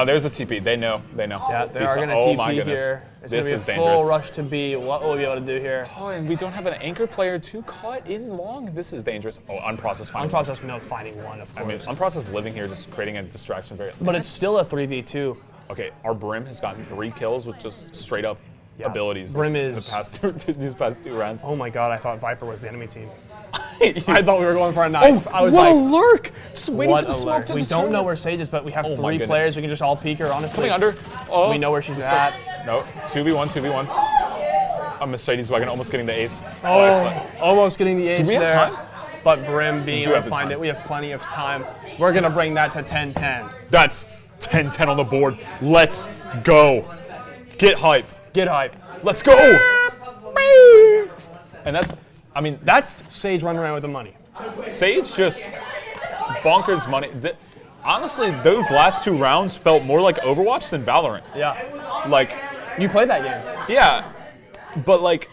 There's a TP. They know. Yeah, they These- are going to oh TP my goodness. here. It's This going is to be a dangerous. full rush to B. What will we be able to do here? Oh, and we don't have an anchor player to cut in long. This is dangerous. Oh, unprocessed final. Unprocessed milk finding one, of I mean, course. unprocessed living here, just creating a distraction. But it's still a 3v2. Okay, our Brim has gotten 3 kills with just straight up Yeah. abilities. Brim these is- these past 2 rounds. Oh my god, I thought Viper was the enemy team. I thought we were going for a knife. I was what like, a lurk! Just waiting what for the a smoke lurk. to We determine don't know it. where Sage is, but we have Oh my 3 goodness. players. We can just all peek her, honestly. Coming under. Oh, We know where she's just at. No, 2v1. A Mercedes wagon almost getting the ace. Oh, excellent. almost getting the ace we have there. time? But Brim being do able have to the find time. it, we have plenty of time. We're going to bring that to 10-10. That's 10-10 on the board. Let's go. Get hype. Get hype. Let's go. And that's, I mean, That's Sage running around with the money. Sage just bonkers money. honestly, those last 2 rounds felt more like Overwatch than Valorant. Yeah. Like, You played that game. yeah, but like,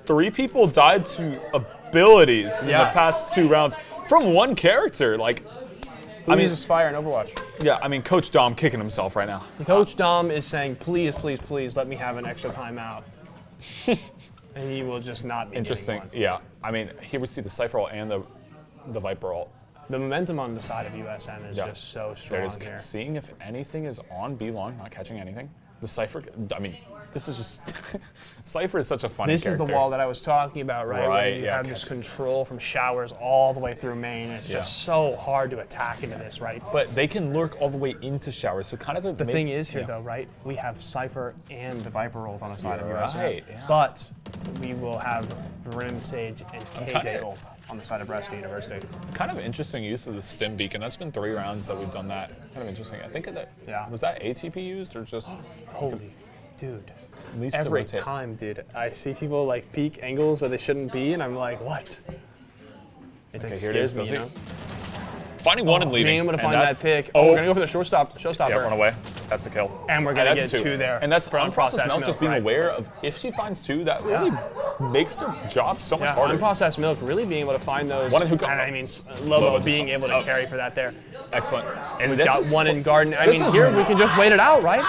3 people died to abilities in the past 2 rounds from one character. Like, Who uses fire in Overwatch? yeah, I mean, Coach Dom kicking himself right now. Coach Dom is saying, please, please, please, let me have an extra timeout. And he will just not be Interesting. getting one. Yeah, I mean, here we see the Cypher ult and the Viper ult. The momentum on the side of USM is just so strong There it is. here. Seeing if anything is on B long, not catching anything. The Cypher, I mean, this is just, Cypher is such a funny This character. is the wall that I was talking about, right? Right, Where you yeah, have this control from showers all the way through main. It's just so hard to attack into this, right? But they can lurk all the way into showers, so kind of The thing is here, though, right? We have Cypher and the Viper ult on the side of USM. Right, yeah. But we will have Brim, Sage, and KJ ult on the side of Brescia University. Kind of interesting use of the stim beacon. That's been 3 rounds that we've done that. Kind of interesting. I think that was that ATP used or just Holy, dude. at least to Every rotate? time, dude, I see people like peak angles where they shouldn't be, and I'm like, what? It Okay, here it is. scares me, Does you he? know? Finding one and leaving. Being able to and find that pick. Oh, We're gonna go for the showstopper. yeah, run away. That's a kill. And we're gonna that's get 2 there. And that's from unprocessed milk. Just being right? aware of if she finds 2, that really makes their job so much harder. Unprocessed milk, really being able to find those. One in hookah. And I mean, Lobo Lobo being able to carry for that there. Excellent. And we've this got is- one in garden. I this mean, is- here we can just wait it out, right?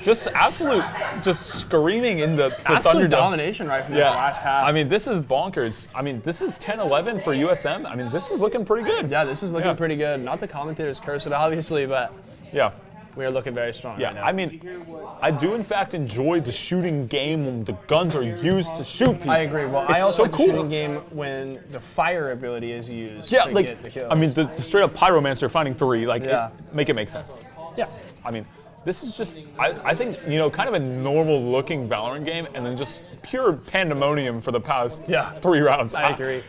Just absolute, just screaming in the Absolute Thunderdome. domination right from this last half. I mean, this is bonkers. I mean, this is 10-11 for USM. I mean, this is looking pretty good. yeah, this is looking pretty good. Not the commentators curse it, obviously, but Yeah. we are looking very strong Yeah, right now. I mean, I do in fact enjoy the shooting game when the guns are used to shoot people. I agree. Well, it's I also so like cool. the shooting game when the fire ability is used Yeah, to like, get the kills. I mean, the straight up pyromancer finding 3, like, Yeah. make it make sense. yeah. I mean, this is just, I think, you know, kind of a normal looking Valorant game and then just pure pandemonium for the past 3 rounds. I agree.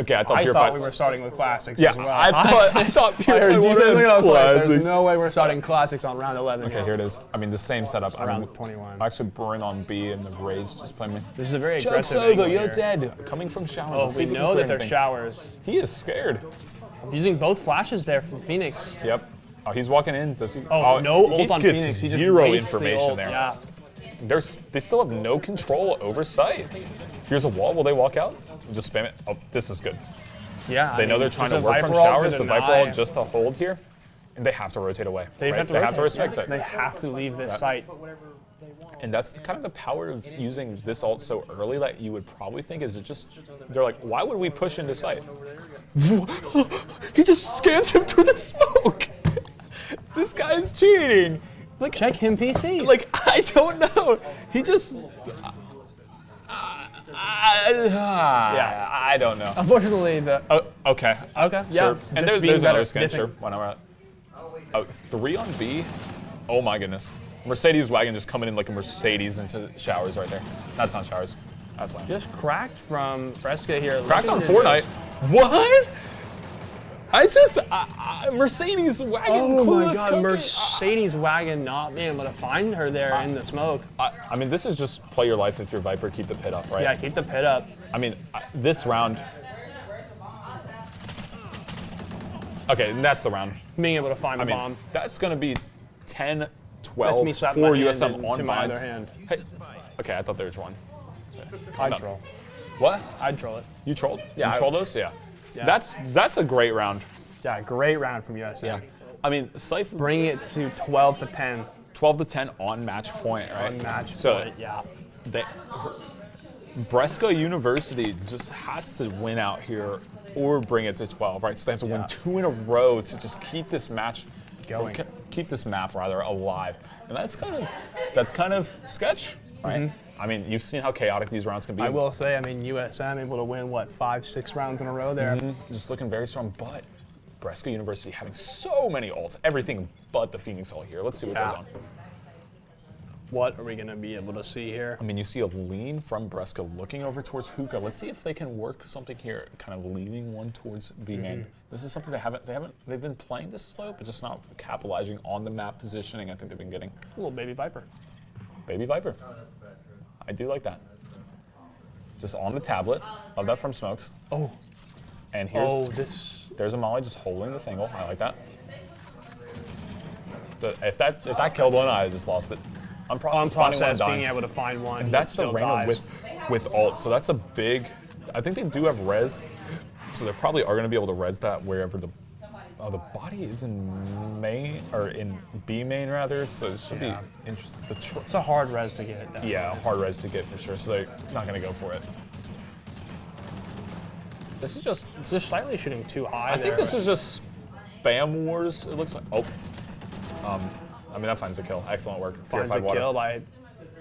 Okay, I thought I Pure thought Fight. we were starting with classics Yeah, as well. I thought Pure I heard Fight you say something, I was like, classics. there's no way we're starting classics on round 11. Okay, here it is. I mean, the same setup. Around 21. Actually, Bryn on B and the Rays just playing me. This is a very Joke aggressive Sogo, angle you're here. dead. Coming from showers. Oh, Let's see we if we know can that clear they're anything. showers. He is scared. Using both flashes there from Phoenix. Yep. Oh, he's walking in. Does he? Oh, no he ult on gets Phoenix. He just zero wastes the information ult. there. Yeah. They still have no control over sight. Here's a wall. Will they walk out? Just spam it. Oh, this is good. Yeah. They know they're trying to the work from Viper ult showers. to The deny. Viper ult just to hold here, and they have to rotate away. They right? have to They have to rotate. respect Yeah. that. They have to leave this site. And that's kind of the power of using this ult so early that you would probably think is it just, they're like, why would we push into sight? He just scans him through the smoke. This guy's cheating. Like, Check him PC. like I don't know. He just, I don't know. Unfortunately, the Oh, okay. okay, yeah. Sure. Just And being there's better, another skin, diffing. sure. Why not? Oh, 3 on B? Oh my goodness. Mercedes wagon just coming in like a Mercedes into showers right there. That's not showers. That's not. Just cracked from Brescia here. Cracked on Looking to Fortnite. just- What? Mercedes wagon. Oh my clueless god, cookie. Mercedes wagon not being able to find her there in the smoke. I mean, this is just play your life with your Viper, keep the pit up, right? Yeah, keep the pit up. I mean, this round. Okay, and that's the round. Being able to find I the mean, bomb. that's going to be 10, That's 12 me slapping for my hand USM into on my binds. other hand. Hey, okay, I thought there was one. I'd down. troll. What? I'd troll it. You trolled? Yeah, You trolled us? Yeah. Yeah. That's a great round. Yeah, great round from USM. Yeah. I mean, Cypher Bringing it to 12 to 10 12 to 10 on match point, right? on match So point. Yeah. they, Brescia University just has to win out here or bring it to 12, right? So they have to win 2 in a row to just keep this match Going. keep this map rather alive, and that's kind of sketch, right? I mean, you've seen how chaotic these rounds can be. I will say, I mean, USM able to win, what, 5-6 rounds in a row there? Just looking very strong, but Brescia University having so many ults, everything but the Phoenix ult here. Let's see what goes on. What are we going to be able to see here? I mean, you see a lean from Brescia looking over towards Hookah. Let's see if they can work something here, kind of leaning one towards B main. This is something they've been playing this slow, but just not capitalizing on the map positioning. I think they've been getting A little baby Viper. Baby Viper. I do like that. Just on the tablet. Love that from Smokes. Oh. And here's Oh, this There's a molly just holding the single. I like that. If that killed one, I just lost it. Unprocessed, being able to find one. And that's the Reyna with ult. So that's a big. I think they do have res, so they probably are going to be able to res that wherever the body is in main or in B main rather. So it should be interesting. It's a hard res to get. Definitely. Yeah, hard res to get for sure. So they're not going to go for it. This is just. They're slightly shooting too high. I think this is just spam wars. It looks like. Oh. I mean, that finds a kill. Excellent work. Finds a kill by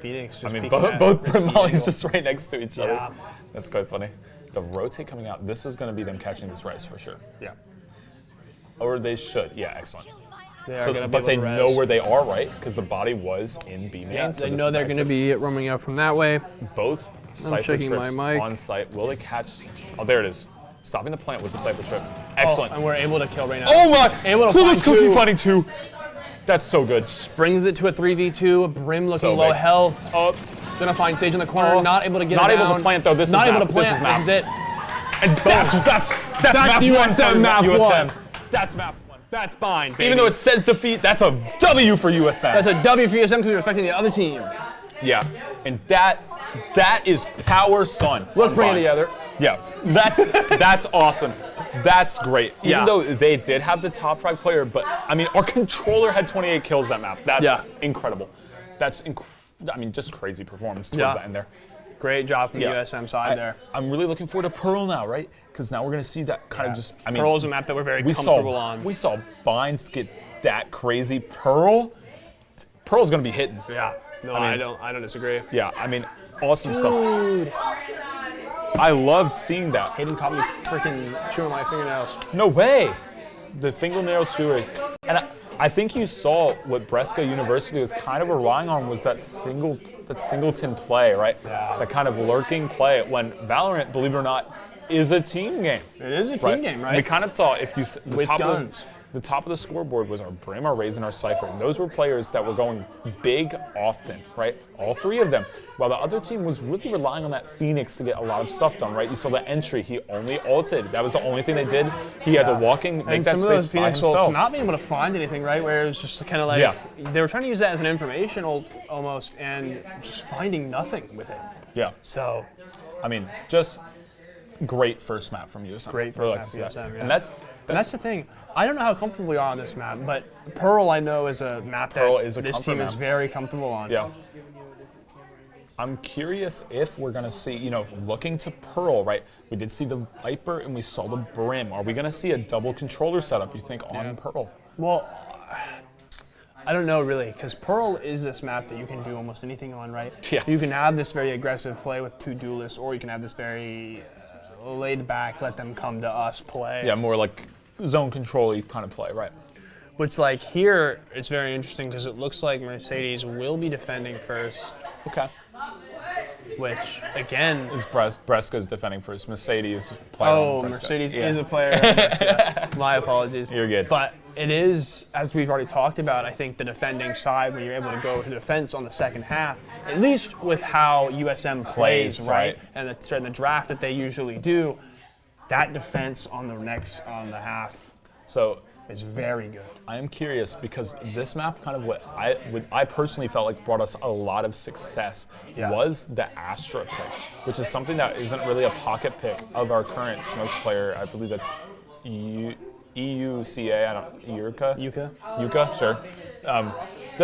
Phoenix. I mean, both mollies just right next to each other. Yeah. That's quite funny. The rotate coming out, this is going to be them catching this res for sure. Yeah. Or they should. Yeah, excellent. But they know where they are, right? Because the body was in B main. Yeah, so they know they're going to be roaming up from that way. Both Cypher trips on site. Will they catch? Oh, there it is. Stopping the plant with the Cypher trip. Excellent. And we're able to kill Reyna. Oh my! Able to find Cookie finding two. That's so good. Springs it to a 3v2. Brim looking low health. Gonna find Sage in the corner. Not able to get it down. Not able to plant though. This is not map. able to plant. This is it. And that's map USM map USM. one. That's map one. That's fine. Baby. Even though it says defeat, that's a W for USM. That's a W for USM because we're respecting the other team. Yeah, and that is power, son. Let's bring it together. Yeah, that's awesome. That's great. Even though they did have the top frag player, but I mean, our controller had 28 kills that map. That's incredible. That's I mean, just crazy performance towards the end there. Great job from the USM side there. I'm really looking forward to Pearl now, right? Because now we're going to see that kind of just. I mean, Pearl's a map that we're very comfortable on. We saw Binds get that crazy. Pearl's going to be hitting. Yeah. No, I don't disagree. Yeah, I mean, awesome stuff. I loved seeing that. Hayden caught me freaking chewing my fingernails. No way. The fingernail chewing. And I think you saw what Brescia University was kind of relying on was that singleton play, right? Yeah. That kind of lurking play when Valorant, believe it or not, is a team game. It is a team game, right? We kind of saw if you with guns. The top of the scoreboard was our Brim, our Raze, and our Cypher. And those were players that were going big often, right? All three of them. While the other team was really relying on that Phoenix to get a lot of stuff done, right? You saw the entry. He only ulted. That was the only thing they did. He had to walk in, make that space by himself. Some of those Phoenix ults not being able to find anything, right? Where it was just kind of like, they were trying to use that as an information almost and just finding nothing with it. Yeah. So, I mean, just great first map from USM. Great first map from USM, yeah. And that's the thing. I don't know how comfortable we are on this map, but Pearl I know is a map that this team is very comfortable on. Yeah. I'm curious if we're going to see, looking to Pearl, right? We did see the Viper and we saw the Brim. Are we going to see a double controller setup, you think, on Pearl? Well, I don't know really, because Pearl is this map that you can do almost anything on, right? Yeah. You can have this very aggressive play with two duelists, or you can have this very laid back, let them come to us play. Yeah, more like zone control-y kind of play, right? Which, like, here, it's very interesting because it looks like Mercedes will be defending first. Okay. Which, again... Bresca's defending first. Mercedes player. Oh, Mercedes is a player. My apologies. You're good. But it is, as we've already talked about, I think the defending side, when you're able to go to defense on the second half, at least with how USM plays, right? And the draft that they usually do, that defense on the half is very good. I am curious because this map kind of what I personally felt like brought us a lot of success was the Astra pick, which is something that isn't really a pocket pick of our current Smokes player. I believe that's EUCA, Yuka, sure.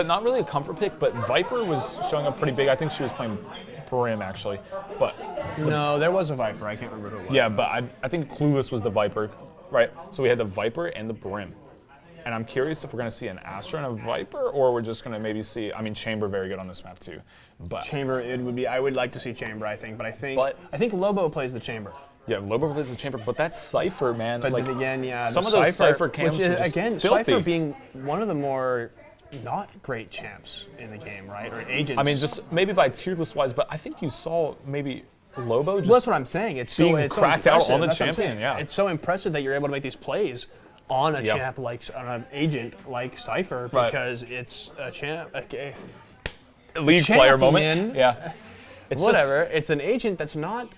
Not really a comfort pick, but Viper was showing up pretty big. I think she was playing Brim actually, but no, there was a Viper. I can't remember who it was. Yeah, but I think Clueless was the Viper, right? So we had the Viper and the Brim, and I'm curious if we're going to see an Astra and a Viper, or we're just going to maybe see. I mean, Chamber very good on this map too, but Chamber it would be. I would like to see Chamber. I think Lobo plays the Chamber. Yeah, Lobo plays the Chamber, but that's Cypher, man. But like, again, some of those Cypher camps are just filthy. Cypher being one of the more not great champs in the game, right? Or agents. I mean, just maybe by tier list wise, but I think you saw maybe Lobo just that's what I'm saying. It's being cracked out on the champion. Yeah, it's so impressive that you're able to make these plays on a champ like on an agent like Cypher because it's a champ, a league player moment. Yeah, it's whatever. It's an agent that's not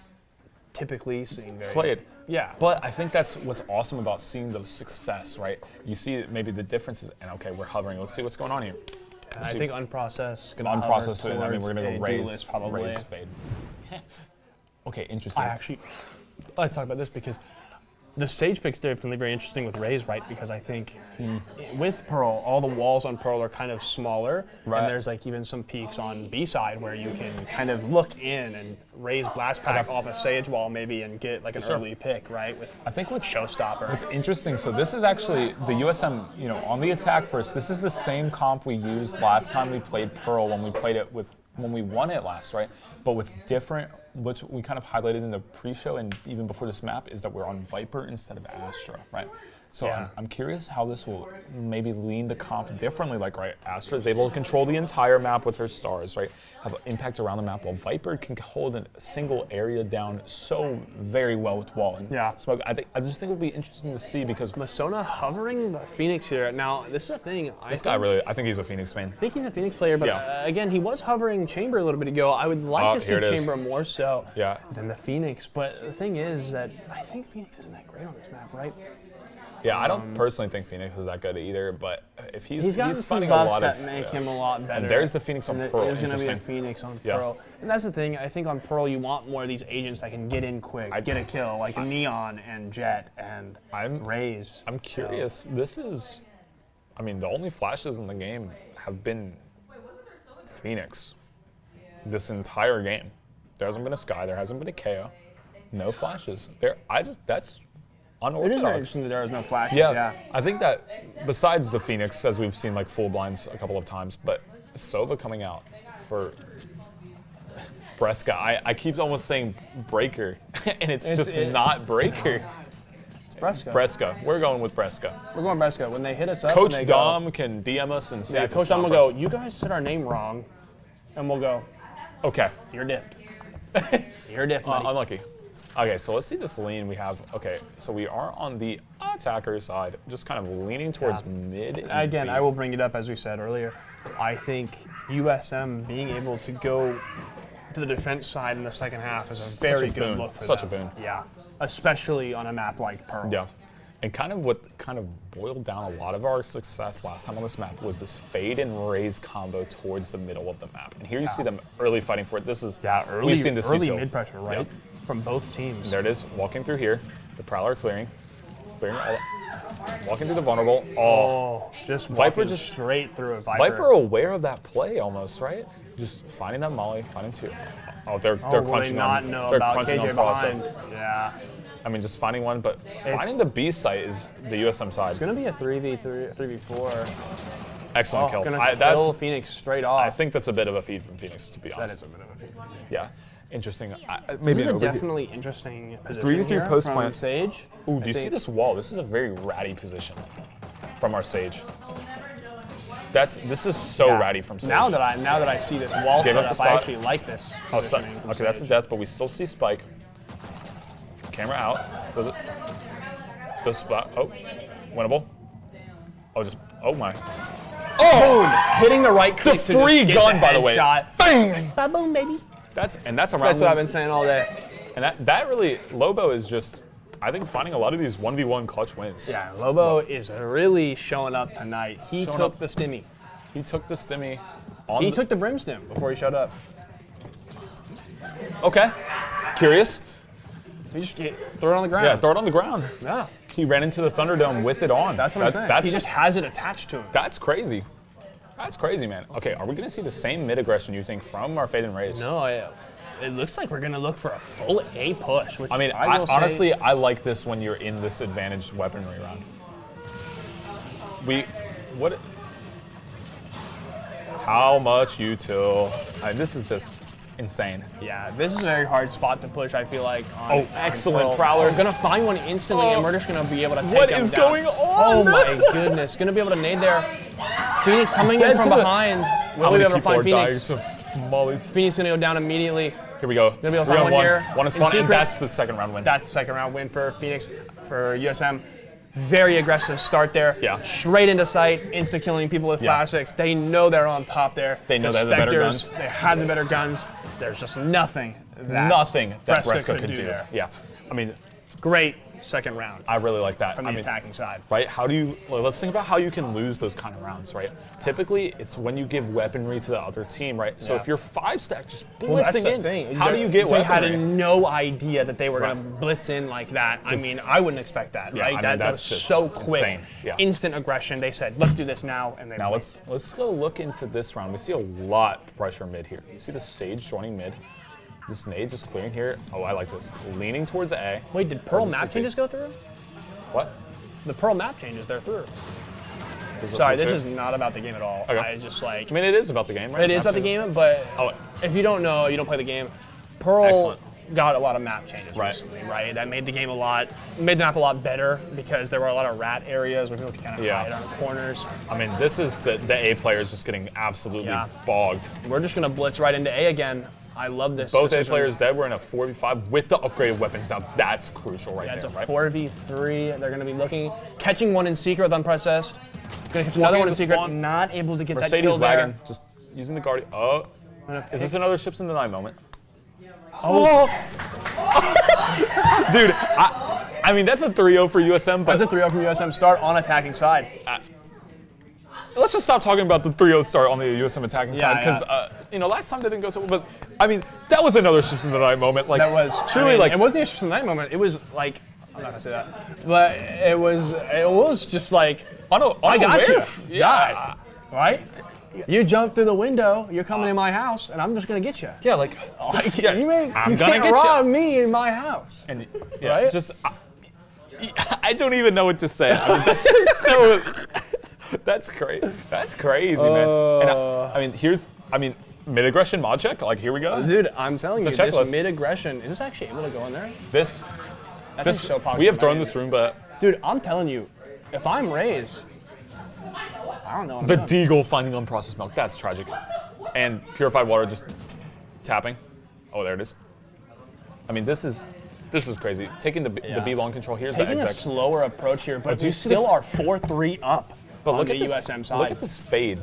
typically seen very played. Yeah. But I think that's what's awesome about seeing the success, right? You see maybe the differences, and okay, we're hovering. Let's see what's going on here. I think unprocessed. Unprocessed, I mean, we're going to go raise, probably. raise, fade. Okay, interesting. I talk about this because the stage pick's definitely very interesting with Raze, right? Because I think with Pearl, all the walls on Pearl are kind of smaller, right. And there's like even some peaks on B side where you can kind of look in and raise blast pack off a sage wall maybe and get like an early pick, right? With I think what's Showstopper. What's interesting, so this is actually the USM, you know, on the attack first. This is the same comp we used last time we played Pearl when we played it when we won it last, right? But what's different, which we kind of highlighted in the pre-show and even before this map, is that we're on Viper instead of Astra, right? So I'm curious how this will maybe lean the comp differently. Like, right, Astra is able to control the entire map with her stars, right? Have an impact around the map, while Viper can hold a single area down so very well with wall and smoke. I just think it'll be interesting to see because Masona hovering the Phoenix here. Now, this is a thing. I think he's a Phoenix man. I think he's a Phoenix player, but again, he was hovering Chamber a little bit ago. I would like to see Chamber more so than the Phoenix. But the thing is that I think Phoenix isn't that great on this map, right? Yeah, I don't personally think Phoenix is that good either, but if he's gotten some finding buffs a lot that of, make him a lot better. And there's the Phoenix on Pearl. There's going to be a Phoenix on Pearl. And that's the thing, I think on Pearl you want more of these agents that can get in quick, get a kill, like Neon and Jet and Raze. I'm curious, this is, I mean, the only flashes in the game have been Phoenix this entire game. There hasn't been a Sky, there hasn't been a KO. No flashes. That's unorthodox. It is very interesting that there is no flashes, I think that besides the Phoenix, as we've seen like full blinds a couple of times, but Sova coming out for Brescia, I keep almost saying Breaker, and it's just not Breaker. It's Brescia. Brescia. We're going with Brescia. We're going Brescia. When they hit us up, Coach Dom can DM us and say, Coach Dom will go, you guys said our name wrong, and we'll go, okay. You're diffed. You're diffed, buddy. Unlucky. Okay, so let's see this lean we have. Okay, so we are on the attacker side, just kind of leaning towards mid. Again, I will bring it up as we said earlier. I think USM being able to go to the defense side in the second half is a very good look for them. Such a boon. Yeah, especially on a map like Pearl. Yeah, and kind of what kind of boiled down a lot of our success last time on this map was this fade and raise combo towards the middle of the map. And here you see them early fighting for it. This is we've seen this early mid pressure, right? Yep. From both teams. There it is, walking through here. The Prowler clearing all, walking through the vulnerable. Oh, just Viper just straight through it. Viper aware of that play almost, right? Just finding that molly, finding two. Oh, they're crunching on. They're crunching on process. Yeah. I mean, just finding one, but finding the B site is the USM side. It's gonna be a 3v4. Excellent kill. Gonna kill Phoenix straight off. I think that's a bit of a feed from Phoenix, to be honest. That is a bit of a feed. Yeah. Interesting. This is a definitely interesting position 3-3 post plant. Sage. Ooh, do you see this wall? This is a very ratty position from our Sage. This is so ratty from Sage. Now that I see this wall setup, I actually like this. Oh, okay, that's a death, but we still see Spike. Camera out. Does it? Does spot? Oh, winnable. Oh my. Oh, boom! Hitting the right click the free gun, by the way. Bang! Ba-boom, baby. That's a round. That's what I've been saying all day. And that really, Lobo is just, I think, finding a lot of these 1v1 clutch wins. Yeah, Lobo is really showing up tonight. He took the stimmy. He took the stimmy. He took the brimstim before he showed up. Okay. Curious. He just throw it on the ground. Yeah, throw it on the ground. Yeah. He ran into the Thunderdome with it on. That's what I'm saying. He just has it attached to him. That's crazy. That's crazy, man. Okay, are we going to see the same mid-aggression, you think, from our Fade and Raze? No, it looks like we're going to look for a full A push. Which I mean, honestly, I like this when you're in this advantaged weaponry round. How much util? This is just insane. Yeah, this is a very hard spot to push, I feel like. Excellent Prowler. We're going to find one instantly, and we're just going to be able to take What him is down. going on? Oh, my goodness. Going to be able to nade there. Phoenix coming in from behind. Will we be able to find Phoenix? Phoenix going to go down immediately. Here we go. Going to be able to find one here. One spawn, and that's the second round win. That's the second round win for Phoenix, for USM. Very aggressive start there. Yeah. Straight into sight, insta-killing people with classics. They know they're on top there. They know they have the better guns. They have the better guns. There's just nothing that Brescia could do there. Yeah. I mean, Great second round I really like that. from the attacking side. Right? How do you, let's think about how you can lose those kind of rounds, right? Typically, it's when you give weaponry to the other team, right? So if you're 5-stack just blitzing That's the in, thing. how do you get weaponry? They had no idea that they were going to blitz in like that. I mean, I wouldn't expect that, Yeah, right? I mean, that that's was just so quick. insane. Yeah. Instant aggression. They said, let's do this now. And they Now let's go look into this round. We see a lot of pressure mid here. You see the Sage joining mid. This nade just clearing here. Oh, I like this. Leaning towards A. Wait, did Pearl map changes go through? What? The Pearl map changes, they're through. Sorry, this is not about the game at all. Okay. I just like... I mean, it is about the game, right? It is about the game, but if you don't know, you don't play the game, Pearl got a lot of map changes recently, right? That made the game made the map a lot better because there were a lot of rat areas where people could kind of hide on the corners. I mean, this is the A players just getting absolutely bogged. We're just going to blitz right into A again. I love this. Both A players dead. We're in a 4v5 with the upgraded weapons. Now that's crucial right there. It's a 4v3. They're going to be looking, catching one in secret with unprocessed. Going to catch another one in secret. Spawn. Not able to get Mercedes that kill wagon, there. just using the guardian. Oh, is this another ships in the night moment? Oh, dude, I mean that's a 3-0 for USM. But that's a 3-0 from USM start on attacking side. Let's just stop talking about the 3-0 start on the USM attacking side because last time they didn't go so well. But I mean, that was another ships in the night moment. Like that was truly it wasn't a ships in the night moment. It was like I'm not gonna say that, but it was just like I got you, guy, right? You jump through the window. You're coming in my house, and I'm just gonna get you. Yeah, like you can't rob me in my house. And right? Just I don't even know what to say. I mean, that's just so. That's crazy. That's crazy, man. And I mean, mid-aggression mod check. Like, here we go. Dude, I'm telling you, this mid-aggression, is this actually able to go in there? This so popular. We have thrown this room, but... Dude, I'm telling you, if I'm Raze, I don't know what the I'm doing. Deagle finding unprocessed milk. That's tragic. And purified water just tapping. Oh, there it is. I mean, this is crazy. Taking the B long control. Here's taking the a slower approach here, but you still are 4-3 up. But look on at the this, USM side. Look at this fade.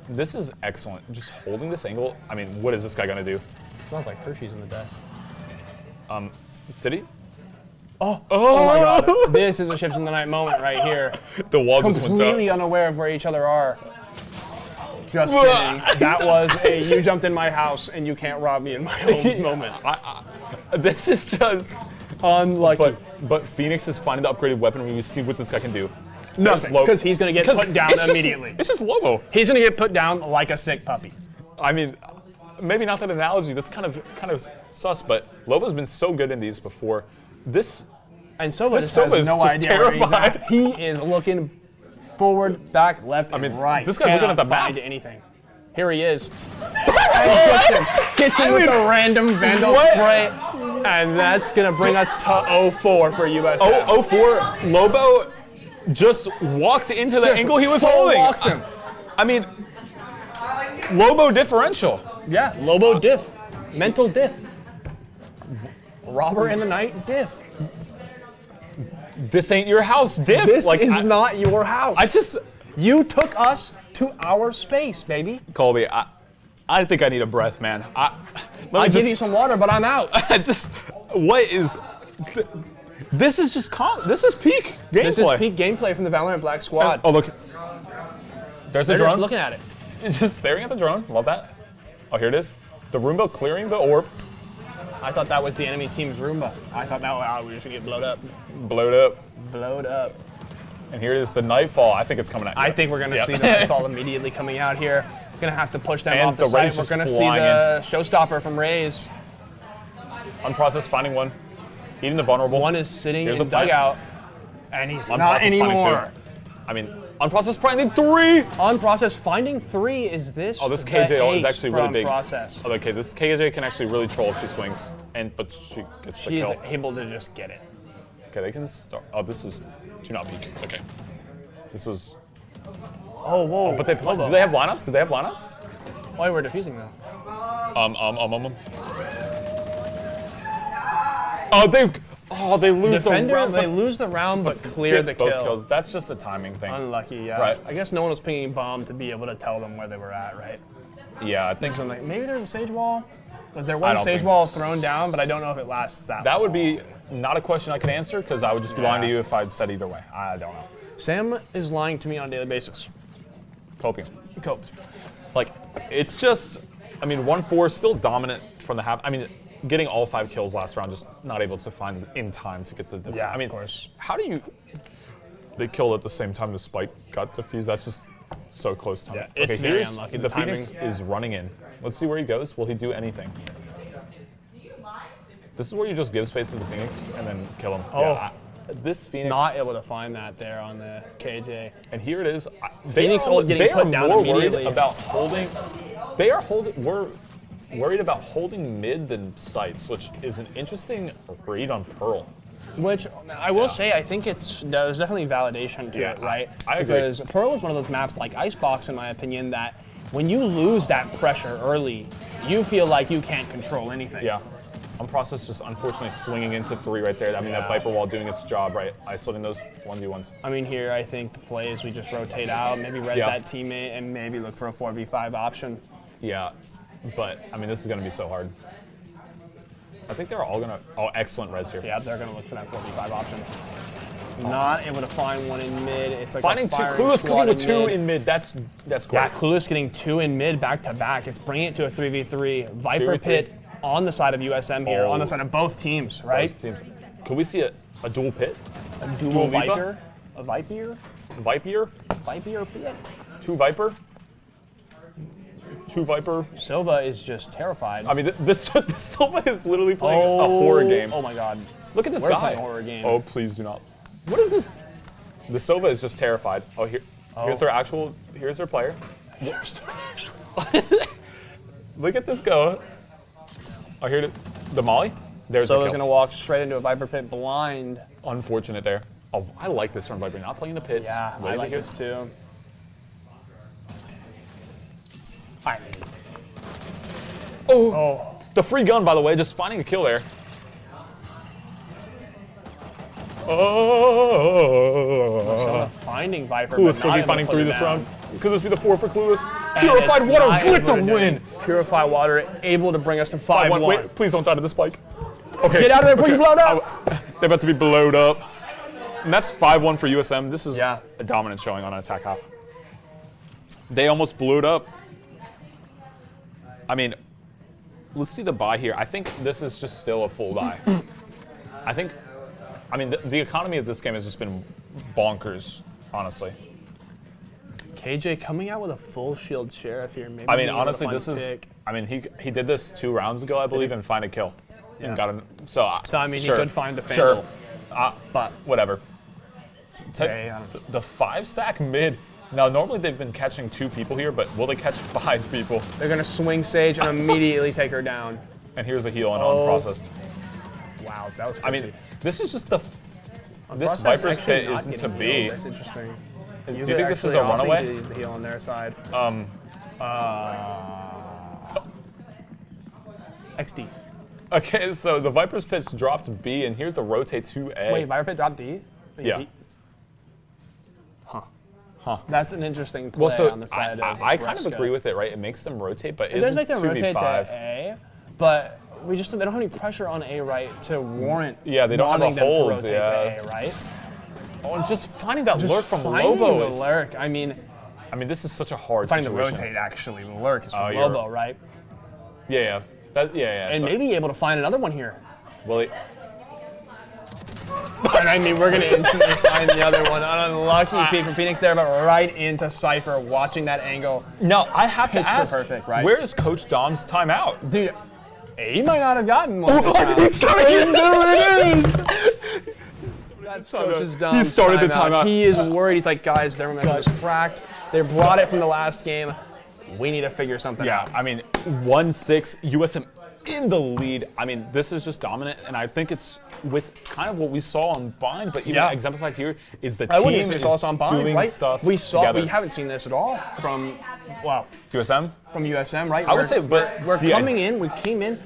This is excellent. Just holding this angle. I mean, what is this guy gonna do? Smells like Hershey's in the desk. Did he? Oh my God! This is a ships in the night moment right here. The wall just went completely unaware of where each other are. Just kidding. That was a you jumped in my house and you can't rob me in my home moment. This is just unlucky. But Phoenix is finding the upgraded weapon. We see what this guy can do. Nothing, because he's going to get put down immediately. It's just Lobo. He's going to get put down like a sick puppy. I mean, maybe not that analogy. That's kind of sus, but Lobo's been so good in these before. And Sova just has no idea terrified. Where he's at. He is looking forward, back, left, and right. This guy's looking at the map. Find anything. Here he is. And gets in with a random Vandal spray. And that's going to bring us to 0-4 for USM. 0-4. Lobo just walked into the angle he was holding. Walks him. I mean, Lobo differential. Yeah, Lobo diff. Mental diff. Robber in the night diff. This ain't your house, diff. This is not your house. You took us to our space, baby. Colby, I think I need a breath, man. I'll give you some water, but I'm out. This is just this is peak gameplay. This is peak gameplay from the Valorant Black Squad. Oh, look. There's the drone. Just looking at it. Just staring at the drone. Love that. Oh, here it is. The Roomba clearing the orb. I thought that was the enemy team's Roomba. I thought we were just going to get blowed up. Blowed up. And here it is, the Nightfall. I think it's coming out. I think we're going to see the Nightfall immediately coming out here. Going to have to push them off the site. We're going to see the showstopper from Raze. Unprocessed, finding one. Eating the vulnerable. One is sitting in the dugout, and he's not anymore. I mean, unprocessed finding 3. Unprocessed finding 3 is this. Oh, this KJ is actually really big. Process. Oh, okay, this KJ can actually really troll if she swings, but she gets the kill. She's able to just get it. Okay, they can start. Oh, this is do not peek. Okay, this was. Oh, whoa! Oh, but do they have lineups? Do they have lineups? Why we're defusing though? Oh, they lose the round. They lose the round, but clear the kill. Both kills. That's just the timing thing. Unlucky, yeah. Right. I guess no one was pinging bomb to be able to tell them where they were at, right? Yeah, I think so. Maybe there's a Sage Wall. Because there was a Sage Wall thrown down, but I don't know if it lasts that long. That would be not a question I can answer because I would just be lying to you if I'd said either way. I don't know. Sam is lying to me on a daily basis. Copium. Copes. Like, it's just, I mean, 1-4 still dominant from the half. I mean, getting all 5 kills last round, just not able to find in time to get the defuse. Yeah, I mean, of course. How do you? They killed at the same time the spike got defused. That's just so close to Yeah, it's very unlucky. The timing. Phoenix is running in. Let's see where he goes. Will he do anything? This is where you just give space to the Phoenix and then kill him. Oh. Yeah, this Phoenix. Not able to find that there on the KJ. And here it is. Phoenix getting put down more immediately. worried about holding. They are holding. We're worried about holding mid than sites, which is an interesting read on Pearl. Which I will say, I think there's definitely validation to it, right? I agree. Because Pearl is one of those maps like Icebox, in my opinion, that when you lose that pressure early, you feel like you can't control anything. Yeah. Unprocessed just unfortunately swinging into 3 right there. I mean, that Viper wall doing its job, right? Isolating those 1v1s. I mean, here, I think the play is we just rotate out, maybe res that teammate, and maybe look for a 4v5 option. Yeah, but, I mean, this is going to be so hard. I think they're all going to... Oh, excellent res here. Yeah, they're going to look for that 4v5 option. Not able to find one in mid. It's like finding 2. Clueless cooking with 2 in mid. That's great. Yeah, Clueless getting 2 in mid back to back. It's bringing it to a 3v3. Viper Pit on the side of USM here, on the side of both teams, right? Both teams. Can we see a dual pit? A dual Viper? A Viper? Viper? Viper Pit? 2 Viper? 2 Viper? Silva is just terrified. I mean, this Silva is literally playing a horror game. Oh my god. Look at this We're guy. playing a horror game. Oh, please do not. What is this? The Silva is just terrified. Oh, here's their player. Look at this go. Oh, here the Molly. There's Silva's gonna walk straight into a Viper Pit blind. Unfortunate there. Oh, I like this from Viper. Not playing the pit. Yeah, I like this too. Oh, the free gun, by the way, just finding a kill there. Oh, finding Viper. Clueless could be finding 3 this round. Could this be the 4 for Clueless? Purified water with the win. Purified water able to bring us to 5-1. Wait, please don't die to the spike. Okay. Get out of there before you blow it up. They're about to be blowed up. And that's 5-1 for USM. This is a dominant showing on an attack half. They almost blew it up. I mean, let's see the buy here. I think this is just still a full buy. I mean, the economy of this game has just been bonkers, honestly. KJ coming out with a full shield sheriff here. Maybe I mean, honestly, this is. I mean, he did this 2 rounds ago, I believe, and find a kill. Yeah. And got him. So I mean, sure, he could find the Fandle. Sure. But whatever. Okay, the 5-stack mid. Now, normally they've been catching 2 people here, but will they catch 5 people? They're gonna swing Sage and immediately take her down. And here's a heal and unprocessed. Wow, that was. I mean, this is just this Viper's pit isn't to be. That's interesting. Do you think this is a runaway? Use the heal on their side. XD. Okay, so the Viper's pit's dropped B, and here's the rotate to A. Wait, Viper pit dropped D? Wait, yeah. D? Huh. That's an interesting play on the side of I kind of agree with it, right? It makes them rotate, but it does make them rotate to A, but they don't have any pressure on A, right, to warrant. Yeah, they don't have a hold. Them to rotate to A, right? Oh, and just finding that lurk from Lobo is. Lurk. I mean, this is such a hard finding situation. the rotate actually. The lurk is from Lobo, right? Yeah. And maybe able to find another one here. Will he? And I mean, we're going to instantly find the other one. An unlucky peek from Phoenix there, but right into Cypher, watching that angle. Now, I have to ask, perfect, right? Where is Coach Dom's timeout? Dude, he might not have gotten one this round. There it is! That's Coach's Dom. He started the timeout. He is worried. He's like, guys, their momentum is cracked. They brought it from the last game. We need to figure something out. Yeah, I mean, 1-6, USM in the lead. I mean, this is just dominant, and I think it's with kind of what we saw on Bind, but even exemplified here is the team is doing stuff together. We haven't seen this at all from, USM? From USM, right? I would say, but we're coming in, we came in,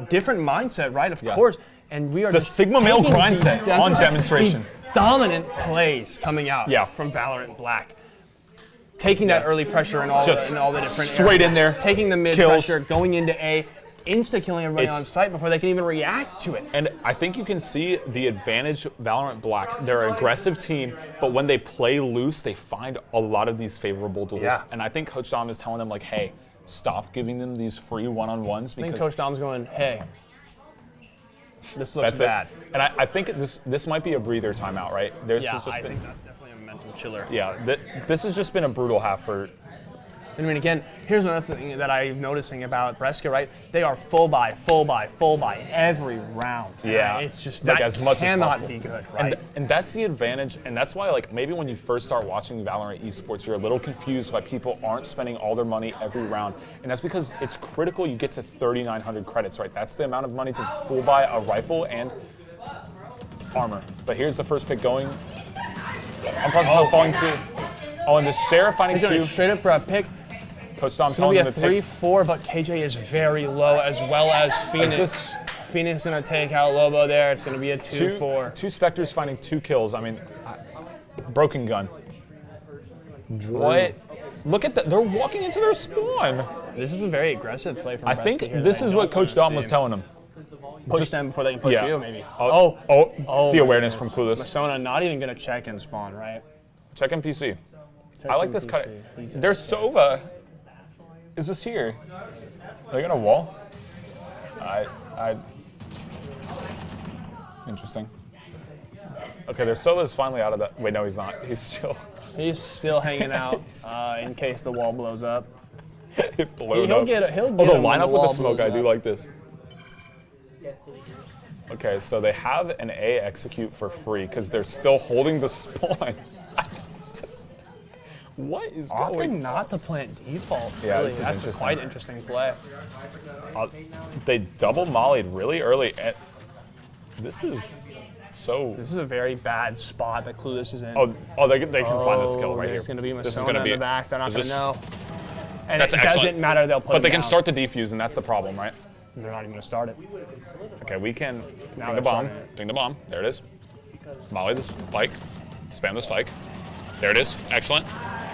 different mindset, right? Of course, and we are the just Sigma male grind set on demonstration. Dominant plays coming out from Valorant Black. Taking that early pressure and all the different straight areas, in there, taking the mid kills. pressure, going into A, insta-killing everybody on site before they can even react to it. And I think you can see the advantage Valorant Black. They're an aggressive team, but when they play loose, they find a lot of these favorable duels. Yeah. And I think Coach Dom is telling them, like, hey, stop giving them these free one-on-ones. I think Coach Dom's going, hey, this looks that's bad. It. And I think this might be a breather timeout, right? I think that's definitely a mental chiller. Yeah, this has just been a brutal half for. I mean, again, here's another thing that I'm noticing about Brescia, right? They are full buy every round. Yeah, it's just like that as much cannot as possible. be good, right? And that's the advantage, and that's why, like, maybe when you first start watching Valorant esports, you're a little confused why people aren't spending all their money every round, and that's because it's critical you get to 3,900 credits, right? That's the amount of money to full buy a rifle and armor. But here's the first pick going. Unprocessed falling to. Oh, and the Sheriff finding He's going two. straight up for a pick. Coach Dom It's going telling to them be to a 3-4, but KJ is very low, as well as Phoenix. Phoenix going to take out Lobo there. It's going to be a 2-4. Two Spectres finding 2 kills. I mean, broken gun. What? Look at that. They're walking into their spawn. This is a very aggressive play from I think this is what Coach Dom was telling them. Push them before they can push you, maybe. Oh, the awareness from Clueless. Masona not even going to check in spawn, right? Check in PC. I like this cut. There's Sova. Is this here? Are they gonna wall? Interesting. Okay, their Sova is finally out of that. Wait, no, he's not. He's still hanging out in case the wall blows up. It blew He'll up. get the lineup with the smoke. I do like this. Okay, so they have an A execute for free because they're still holding the spawn. What is going on? Not to plant default. Yeah, really. this is That's interesting. quite interesting play. They double mollied really early. This is a very bad spot that Clueless is in. They can find this kill right here. There's going to be This is Masona gonna in be the back. They're not going to know. And That's it excellent. doesn't matter. They'll put But they it can down. start the defuse, and that's the problem, right? They're not even going to start it. Okay, we can Now ding they're the bomb. starting it. Ding the bomb. There it is. Molly the spike. Spam the spike. There it is. Excellent.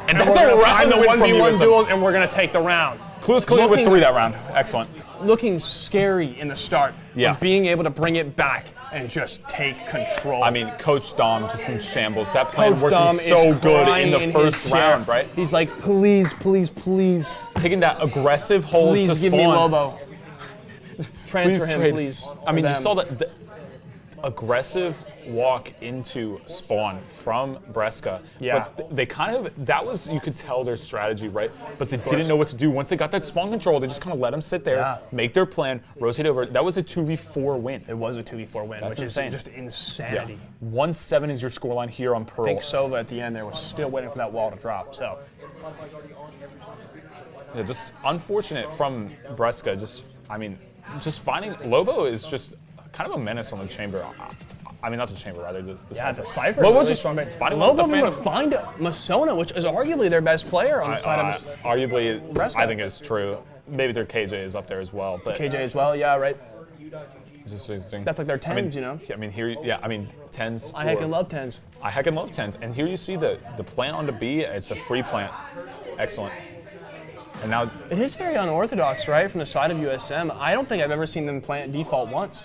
And that's We're a gonna find round the win from 1v1 USM. duels, and we're going to take the round. Clueless clear with 3 that round. Excellent. Looking scary in the start, Yeah. but being able to bring it back and just take control. I mean, Coach Dom just in shambles. That plan Coach working Dom so is good crying in the first his chair. round, right? He's like, please, please, please, Taking that aggressive hold to please spawn. give me Lobo. Transfer him, trade. please. I mean, for you them. saw the aggressive walk into spawn from Brescia. Yeah. But they kind of, that was, you could tell their strategy, right? But they didn't know what to do. Once they got that spawn control, they just kind of let them sit there, make their plan, rotate over. That was a 2v4 win. It was a 2v4 win, That's which insane. is just insanity. 1-7 is your scoreline here on Pearl. I think Sova at the end there was still waiting for that wall to drop. So Yeah, just unfortunate from Brescia. Just finding Lobo is just kind of a menace on the chamber. I mean, not the chamber, rather the the Cypher. Lobo really just strong. finding Lobo the able to fan- find Masona, which is arguably their best player on the side of arguably, Brescia. I think it's true. Maybe their KJ is up there as well, but KJ as well. Yeah, right. it's just interesting. That's like their tens, you know. I mean, here, tens. I heckin' love tens. I heckin' love tens, and here you see the plant on the B. It's a free plant. Excellent. And now It is very unorthodox, right, from the side of USM. I don't think I've ever seen them plant default once.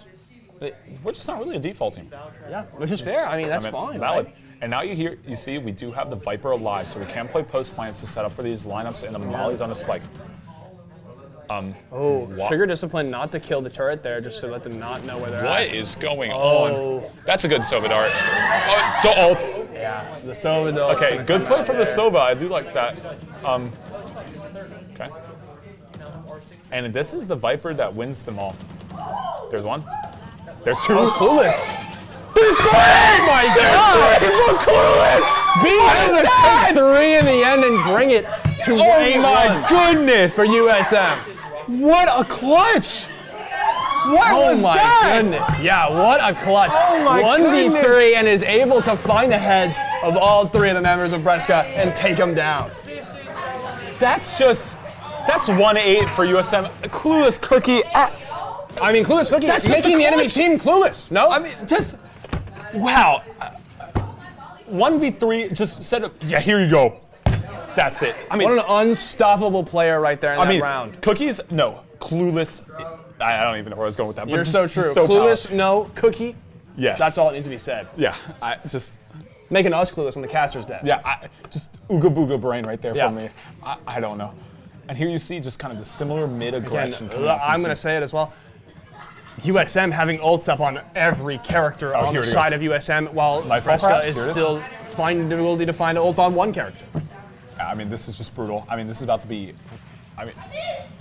we're just not really a default team. Yeah, which is fair. I mean, that's fine. Valid. Right? And now you see we do have the Viper alive, so we can play post plants to set up for these lineups, and the Molly's on a spike. Trigger discipline not to kill the turret there, just to let them not know where they're What at. is going on? That's a good Sova dart. Oh, the ult. Yeah, the Sova though. Okay, good play from the Sova. I do like that. Okay. And this is the Viper that wins them all. There's one. There's two. Clueless. There's three! Oh my God! Clueless! Being able to take 3 in the end and bring it to 8-1 Oh my goodness! for USM. What a clutch! What was my that? goodness. Yeah, what a clutch. Oh my 1v3 and is able to find the heads of all 3 of the members of Brescia and take them down. That's 1-8 for USM. Clueless Cookie. I mean, Clueless Cookie That's is just making a the enemy clutch. team clueless. No? I mean, just, wow. 1v3, just set up. Yeah, here you go. That's it. I mean, what an unstoppable player right there in that round. Cookies, no. Clueless I don't even know where I was going with that. You're but so true. So Clueless, no. Cookie, yes. that's all that needs to be said. Yeah, I just... Making us clueless on the caster's desk. Yeah, just ooga booga brain right there Yeah. from me. I don't know. And here you see just kind of the similar mid-aggression. I'm going to say it as well. USM having ults up on every character on the side of USM, while Brescia is still finding the ability to find an ult on one character. I mean, this is just brutal. I mean, this is about to be... I mean...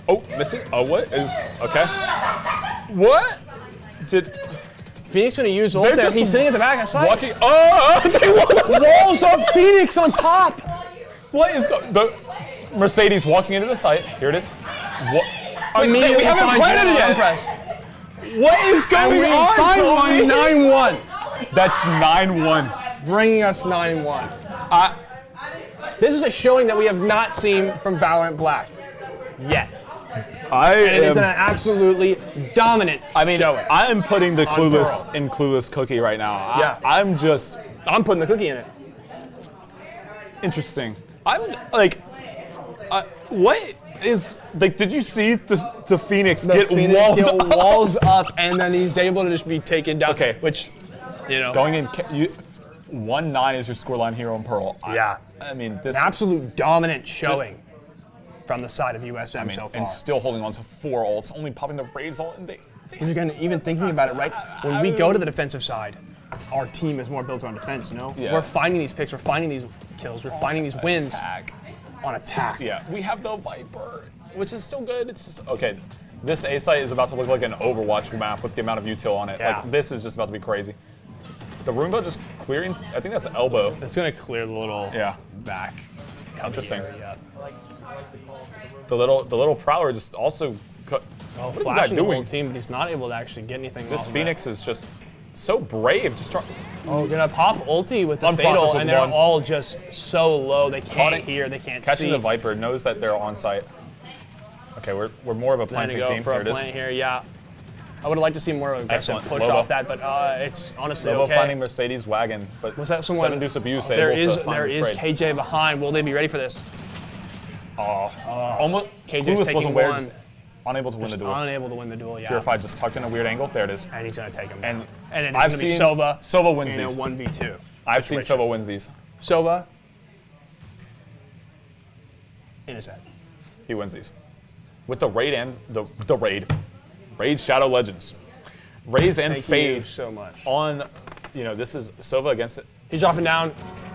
Oh, missing? Oh, what is... Okay. What? Did... Phoenix going to use ult there. He's sitting at the back of side. Walking... Oh! They walls up Phoenix on top! What is going... The Mercedes walking into the site. Here it is. What? Immediately we haven't planted it yet. press. What is going on? 9-1. That's 9-1. Bringing us 9-1. This is a showing that we have not seen from Valorant Black yet. It is an absolutely dominant showing. I am putting the Clueless in Clueless Cookie right now. Yeah. I'm putting the cookie in it. Interesting. I'm like, what is, like, did you see the Phoenix get walls up, and then he's able to just be taken down? Okay. Which, you know. Going in, 1-9 is your scoreline here on Pearl. Yeah. I mean, this. An absolute dominant showing from the side of USM so far. And still holding on to 4 ults, only popping the Raze ult, and because again, even thinking about it, right? When we go to the defensive side, our team is more built on defense, you know? Yeah. We're finding these picks, we're finding these kills, we're finding these wins on attack. Yeah, we have the Viper, which is still good. It's just, okay, this A site is about to look like an Overwatch map with the amount of util on it. Yeah. Like, this is just about to be crazy. The Roomba just clearing, I think that's elbow. It's gonna clear the little back. Interesting. Area. The little Prowler just also cut. Oh, what is flashing that the doing? whole team, but he's not able to actually get anything. This off Phoenix is just so brave. Just trying. Oh, gonna pop ulti with the Unprocessed fatal, with and they're one. all just so low. They can't hear, they can't see. Catching the Viper, knows that they're on site. Okay, we're more of a planting team. For Here a it plant is. here, yeah. I would have liked to see more aggressive Excellent. push Lobo. off that, but it's honestly Lobo okay. finding Mercedes wagon, but Was that someone? 7 deuce abuse. There able is to find there the is trade. KJ behind. Will they be ready for this? Almost. KJ's Clueless taking wasn't aware, one. just unable to win the duel. Unable to win the duel, yeah. Purified just tucked in a weird angle. There it is. And he's gonna take him. And down. And it's I've gonna be seen Sova. Sova wins in a these. 1v2. I've seen Sova wins these. Sova. In his head. He wins these. With the raid and the raid. Raid Shadow Legends. Raze and Thank Fade you so much. on, this is Sova against it. He's dropping down.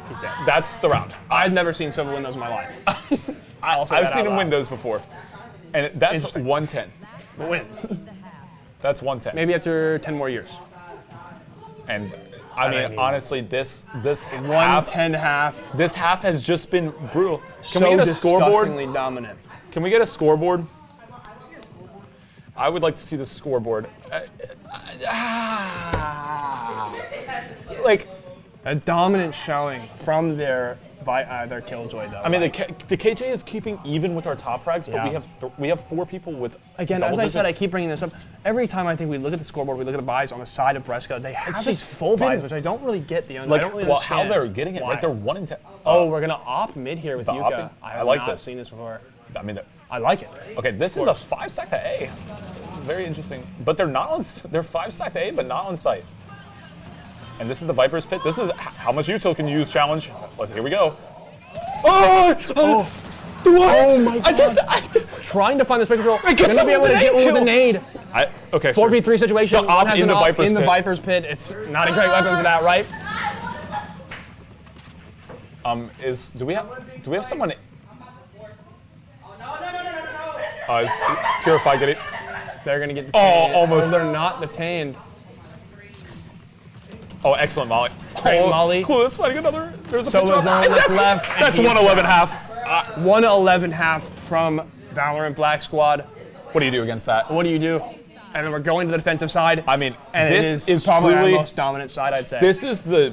He's dead. That's the round. I've never seen Sova win those in my life. I've seen him win those before. And that's Interesting. 110. Win. That's 110. Maybe after 10 more years. And I mean, honestly, this half, 110 half. this half has just been brutal. Can So we get a scoreboard? disgustingly dominant. Can we get a scoreboard? I would like to see the scoreboard. Like a dominant showing from their Killjoy, though. I mean, the KJ is keeping even with our top frags, but we have 4 people with. Again, as I said, I keep bringing this up. Every time I think we look at the scoreboard, we look at the buys on the side of Brescia, they have these full buys, which I don't really get. I don't really how understand they're getting it. why. Like they're 1 in 10. Oh, we're gonna op mid here with the Yuka. opping? I I have like not this. seen this before. I mean, I like it. okay, this is a 5 stack to A. This is very interesting, but they're not on. They're 5 stack to A, but not on site. And this is the Viper's Pit. This is how much util can you use challenge. Here we go. Oh my god. Trying to find the spectral. Gonna be able to get one with a nade. Okay. 4v3 situation. The op One has in an the op Viper's in the Pit. Viper's Pit. It's not a great weapon for that, right? Do we have someone? Is Purify getting? They're gonna get. Almost. They're not detained. Oh, excellent Molly. Great Molly. Clueless fighting another. There's a Sova's on that's left. That's 111 half. 111 half from Valorant Black Squad. What do you do against that? What do you do? And then we're going to the defensive side. I mean, and this it is probably our most dominant side, I'd say. This is the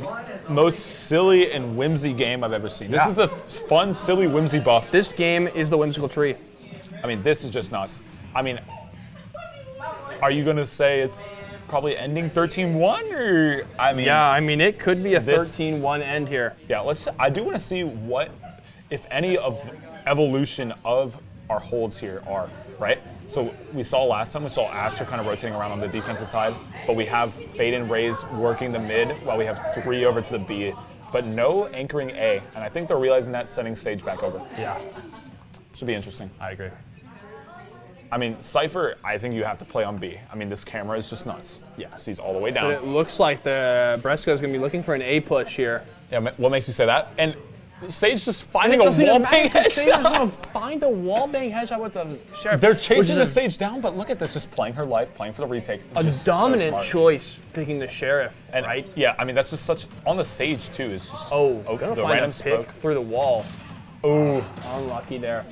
most silly and whimsy game I've ever seen. This is the fun, silly, whimsy buff. This game is the whimsical tree. I mean, this is just nuts. I mean, are you going to say it's probably ending 13-1? Or, I mean... Yeah, I mean, it could be a 13-1 end here. Yeah, I do want to see what, if any, of evolution of our holds here are, right? So we saw last time, we saw Astra kind of rotating around on the defensive side, but we have Fade and Raze working the mid while we have 3 over to the B, but no anchoring A. And I think they're realizing that, sending Sage back over. Yeah. Should be interesting. I agree. I mean, Cypher, I think you have to play on B. I mean, this camera is just nuts. Yeah. Sees all the way down. But it looks like the Brescia is going to be looking for an A push here. Yeah, what makes you say that? And Sage just finding a wall bang headshot. Sage is going to find a wall bang headshot with the Sheriff. They're chasing the Sage down, but look at this, just playing her life, playing for the retake. A dominant choice picking the Sheriff, and right? Yeah, I mean, that's just such, on the Sage too, is just, the random pick through the wall. Oh, unlucky there.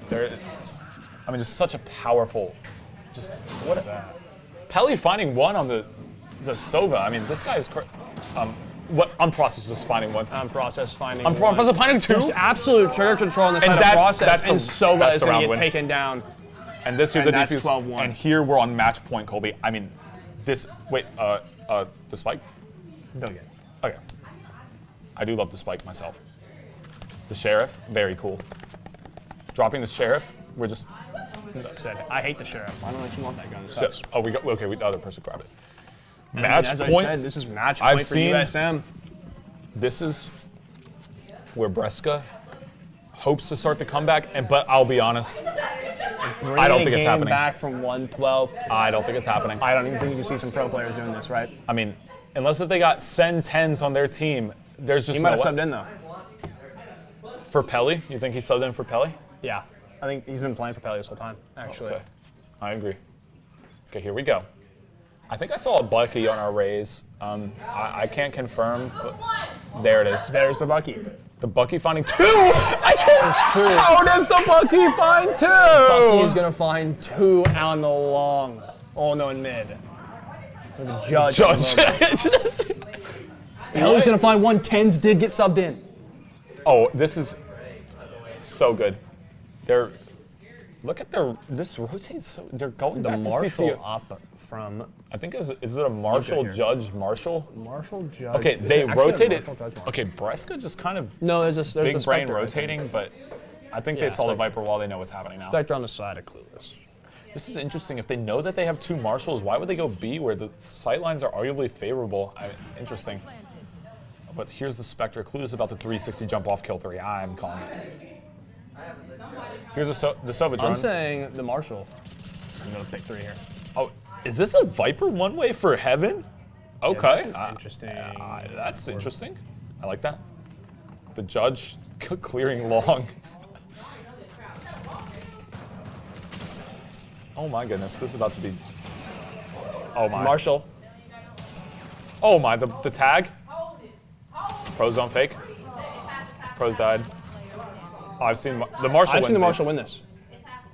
I mean, just such a powerful, what is that? Pelly finding one on the Sova. I mean, this guy is Unprocessed just finding one. Unprocessed finding Unprocessed finding 2? Just absolute trigger control on the side of Process, and Sova is going to get taken down. And this here's a defuse. 12-1. And here we're on match point, Colby. I mean, this, the spike? Don't get it. Okay. I do love the spike myself. The Sheriff, very cool. Dropping the Sheriff, we're just... I hate the Sheriff. I don't know if you want that gun. The other person grabbed it. Match point. I said, this is match point for USM. This is where Brescia hopes to start the comeback, but I'll be honest, I don't think it's happening. Back from 112. I don't think it's happening. I don't even think you can see some pro players doing this, right? I mean, unless if they got send 10s on their team, there's just he might have subbed in though. For Pelly? You think he subbed in for Pelly? Yeah. I think he's been playing for Pelly this whole time, actually. Okay. I agree. Okay, here we go. I think I saw a Bucky on our Raze. I can't confirm, but there it is. There's the Bucky. The Bucky finding 2! How does the Bucky find 2? Bucky is going to find 2 on the long. Oh, no, in mid. The Judge. Pelly's going to find 1. 10s did get subbed in. Oh, this is so good. Look at this rotates so, they're going the back Marshall to up from, I think is it a Marshall Judge Marshall? Marshall Judge. Okay, they rotated. Okay, Brescia just kind of there's a big brain Spectre rotating, but I think they saw the Viper wall. They know what's happening now. Spectre on the side of Clueless. This is interesting. If they know that they have 2 Marshalls, why would they go B where the sight lines are arguably favorable? Interesting. But here's the Spectre. Clueless about the 360 jump off kill 3. I'm calling it. Here's the Sova drone. I'm saying the Marshall. I'm going to pick 3 here. Oh, is this a Viper one-way for Heaven? Okay. Yeah, interesting. That's interesting. I like that. The Judge clearing long. Oh my goodness, this is about to be... Oh my. Marshall. Oh my, the tag. Pros on fake. Pros died. Oh, I've seen the Marshall I've seen the Marshall win this.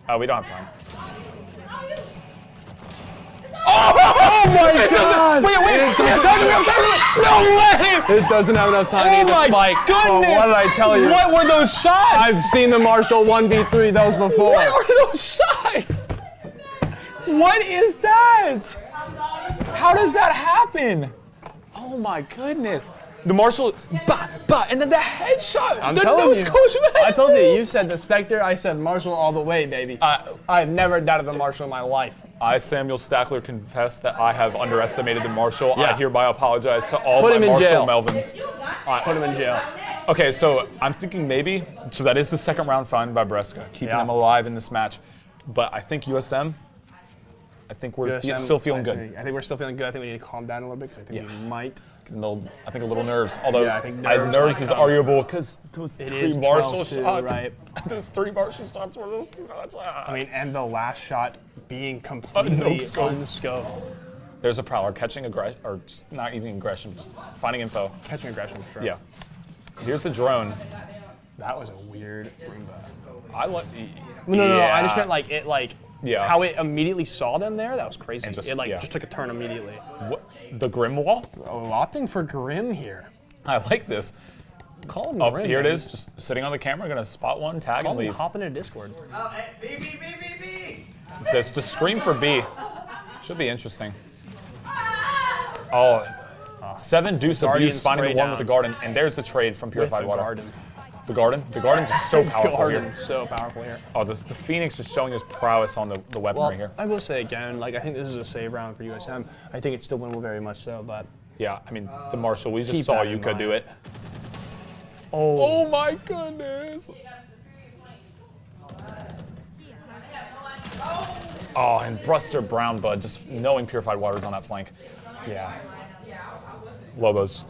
Oh, we don't have time. Oh my God! Wait, we have time. No way! It doesn't have enough time to spike. Goodness! Oh, what did I tell you? What were those shots? I've seen the Marshall 1v3 those before. What are those shots? What is that? How does that happen? Oh my goodness. The Marshall, and then the headshot. I'm telling you. I told you said the Spectre, I said Marshall all the way, baby. I've never doubted the Marshall in my life. I, Samuel Stackler, confess that I have underestimated the Marshall. Yeah. I hereby apologize to all my Marshall Melvins. Put him in jail. Okay, so I'm thinking maybe, so that is the second round found by Brescia, keeping them alive in this match. But I think USM, I think we're still feeling good. I think we're still feeling good. I think we need to calm down a little bit because I think we might. I think a little nerves, although I think nerves is arguable because those 3 Marshall shots. Right. Those 3 Marshall shots were those 2 shots. I mean, and the last shot being completely unscoped. There's a Prowler catching aggression, or just not even aggression, just finding info. Catching aggression, for sure. Yeah. Here's the drone. That was a weird Roomba. I like. No. I just meant Yeah. how it immediately saw them there. That was crazy. And just took a turn immediately. What? The Grim wall? Opting for Grim here. I like this. Call him Grim. Here it is, just sitting on the camera, gonna spot one, tag and leave. Hop into Discord. B. This the scream for B. Should be interesting. Oh, 7 Deuce abuse finding the one with the garden, and there's the trade from Purified Water. The Garden just so powerful Garden here. is so powerful here. Oh, the Phoenix just showing his prowess on the weaponry here. I will say again, like I think this is a save round for USM. I think it's still winnable very much so, but Yeah, I mean, the Marshall, we just Keep saw that in Yuka mind. do it. oh, Oh my goodness. Oh, and Bruster Brown Bud, just knowing Purified Waters on that flank. yeah. Lobos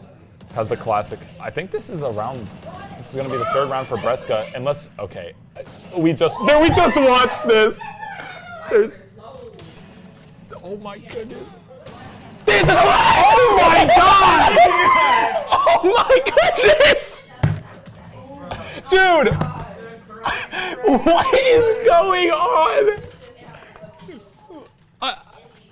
has the classic. I think this is going to be the third round for Brescia, unless, okay. We just watched this. Oh my goodness. Oh my god! Oh my goodness! Dude! What is going on?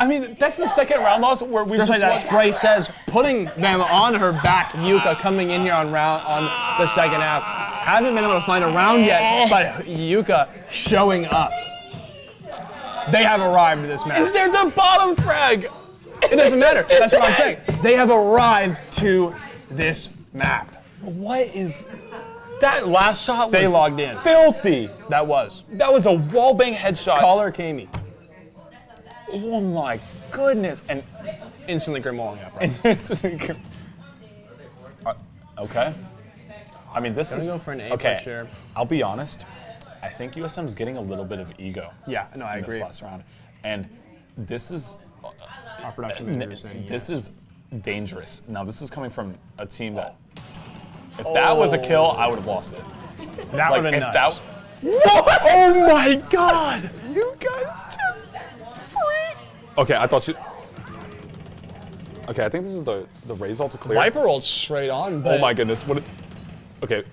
I mean, that's the second round loss where we Just like that spray says, putting them on her back. Yuka coming in here on the second half. Haven't been able to find a round yet, but Yuka showing up. They have arrived to this match. They're the bottom frag. It doesn't matter. That's what I'm saying. They have arrived to this map. What is that last shot? They Was logged in. Filthy. That was. That was a wallbang headshot. Caller Kami. Oh my goodness. And Instantly grimwalling up. Right? okay. I mean, this Gonna is go for an A okay. for sure. I'll be honest. I think USM's getting a little bit of ego. Yeah, no, I in agree. This last round, and this is Our production manager is saying, this is dangerous. Now, this is coming from a team that, if that was a kill, I would have lost it. that would have been if nuts. What? Oh my God! You guys just freak. Okay, I thought you. Okay, I think this is the Raze ult to clear. Viper rolled straight on, but Oh my goodness! What? Okay.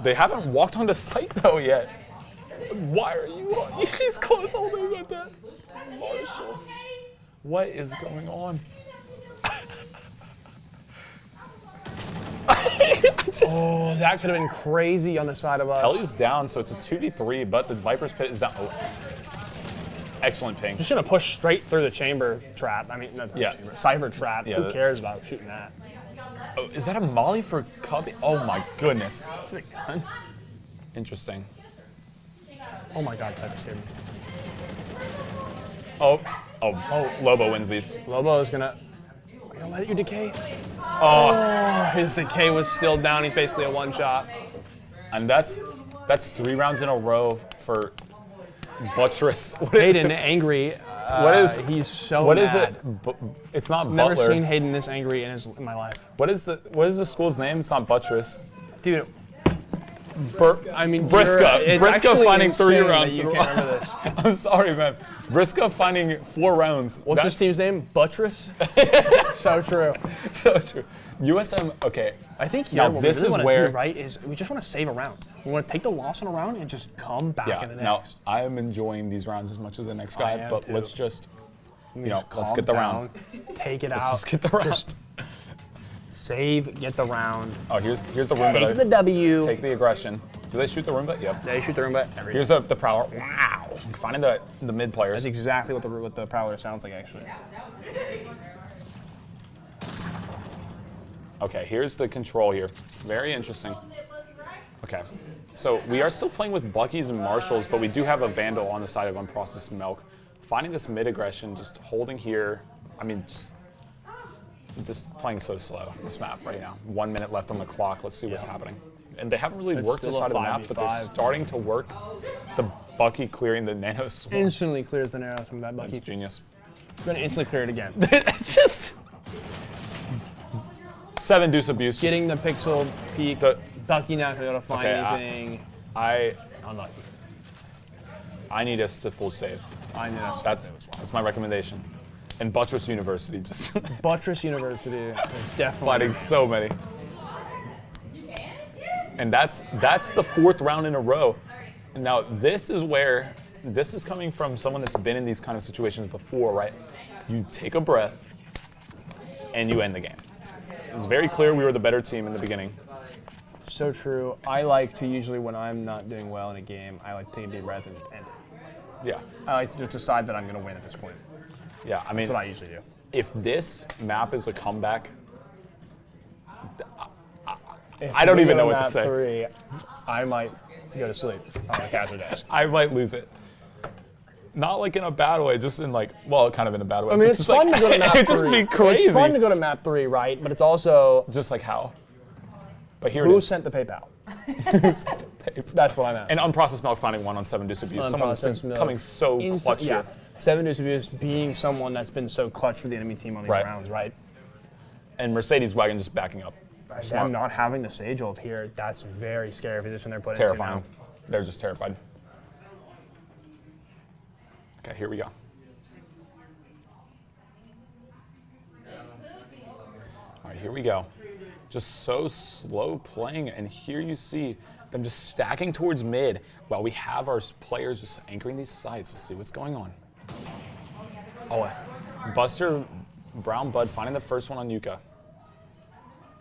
They haven't walked onto site though yet. Why are you? She's close holding at that. Marshall. What is going on? oh, that could have been crazy on the side of us. Ellie's down, so it's a 2v3, but the Viper's pit is down. Oh. Excellent ping. Just gonna push straight through the chamber trap. I mean, not the Yeah. chamber, cyber trap. Yeah, Who cares about shooting that? Oh, is that a molly for Cubby? Oh my goodness. Is it a gun? Interesting. Oh my God, Cyber's here. Oh, Lobo wins these. Lobo is gonna let you decay. Oh, his decay was still down. He's basically a one shot. And that's 3 rounds in a row for Buttress. What is Hayden it? angry. What is? He's so What mad. is it? It's not Never Butler. seen Hayden this angry in my life. What is the school's name? It's not Buttress. Dude, I mean, Brescia. it's Brescia actually finding 3 insane that rounds. You in a can't row. remember this. I'm sorry, man. Brescia finding 4 rounds. What's this team's name? Buttress? So true. So true. USM, okay. I think here Now, what this we really is want to where- do, right, is we just want to save a round. We want to take the loss on a round and just come back Yeah, in the now next. I am enjoying these rounds as much as the next guy, am but too. let's just, Just let's calm get the down, round. Take it Let's out. just get the round. Just save, get the round. Oh, here's the Roomba. Take the W. Take the aggression. Do they shoot the Roomba? Yep. They shoot the Roomba every Here's the Prowler. Wow. Finding the mid players. That's exactly what the Prowler sounds like, actually. Okay, here's the control here. Very interesting. Okay, so we are still playing with Buckies and Marshalls, but we do have a Vandal on the side of Unprocessed Milk. Finding this mid aggression, just holding here. I mean, just playing so slow this map right now. 1 minute left on the clock. Let's see what's happening. And they haven't really It's worked this still a side of the map, but they're 5v5. starting to work the Bucky clearing the Nano Swarm. Instantly clears the narrows from that Bucky. It's genius. Gonna instantly clear it again. It's just 7 deuce abuse. Getting the pixel peak. Bucky not gonna be able to find Okay, anything. Unlucky. I need us to full save. I knew That's my recommendation. And Buttress University just Buttress University is definitely fighting so many. And that's the 4th round in a row. Now this is coming from someone that's been in these kind of situations before, right? You take a breath and you end the game. It's very clear we were the better team in the beginning. so true. I like to usually, when I'm not doing well in a game, I like to take a deep breath and just end it. Yeah. I like to just decide that I'm gonna win at this point. Yeah, I mean, That's what I usually do. if this map is a comeback, I don't even know what to say. 3, I might go to sleep on the caster desk. I might lose it. Not like in a bad way, just in like, well, kind of in a bad way. I mean, it's fun to go to map 3. It'd just be crazy. It's fun to go to map 3, right? But it's also just like how. But here who it is. sent the PayPal? That's what I'm asking. And unprocessed milk finding 1 on 7 deuce abuse. Someone that's been coming so clutch here. 7 deuce abuse being someone that's been so clutch for the enemy team on these rounds, right? And Mercedes Wagon just backing up. Them not having the Sage ult here, that's a very scary position they're put into Terrifying. now. They're just terrified. Okay, here we go. All right, here we go. Just so slow playing, and here you see them just stacking towards mid while we have our players just anchoring these sites. Let's see what's going on. Oh, Buster Brown Bud finding the first one on Yuka.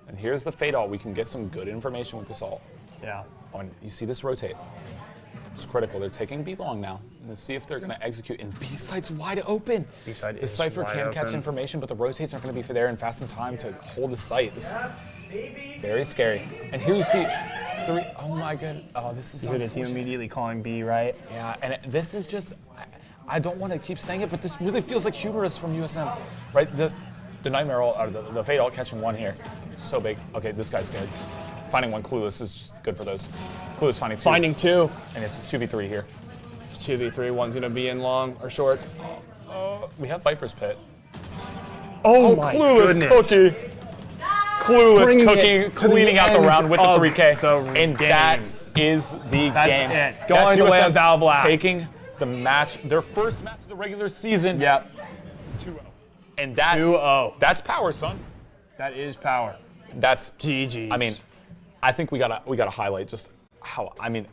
And here's the fade ult. We can get some good information with this ult. Yeah. Oh, and you see this rotate. It's critical. They're taking B long now. Let's see if they're going to execute. And B site's wide open. B site the is Cypher wide can catch open. information, but the rotates aren't going to be there in fast in time to hold the site. This is very scary. And here you see 3. Oh my god. Oh, this is the team unfortunate. immediately calling B, right? Yeah, and this is just. I don't want to keep saying it, but this really feels like hubris from USM, right? The nightmare ult, or the fade ult catching 1 here, so big. Okay, this guy's good. Finding 1 clueless is just good for those. Clueless finding 2. Finding 2. And it's a 2v3 here. It's 2v3. One's gonna be in long or short. We have Viper's Pit. Oh my Clueless goodness. Cookie. Clueless Bringing Cookie it to cleaning the out the end round with the of 3K. the And game. that is the That's game. it. Going the way of Val Black. Taking the match, their first match of the regular season. Yep. 2-0. And that 2-0. that's power, son. That is power. That's GG. I mean, I think we gotta highlight just how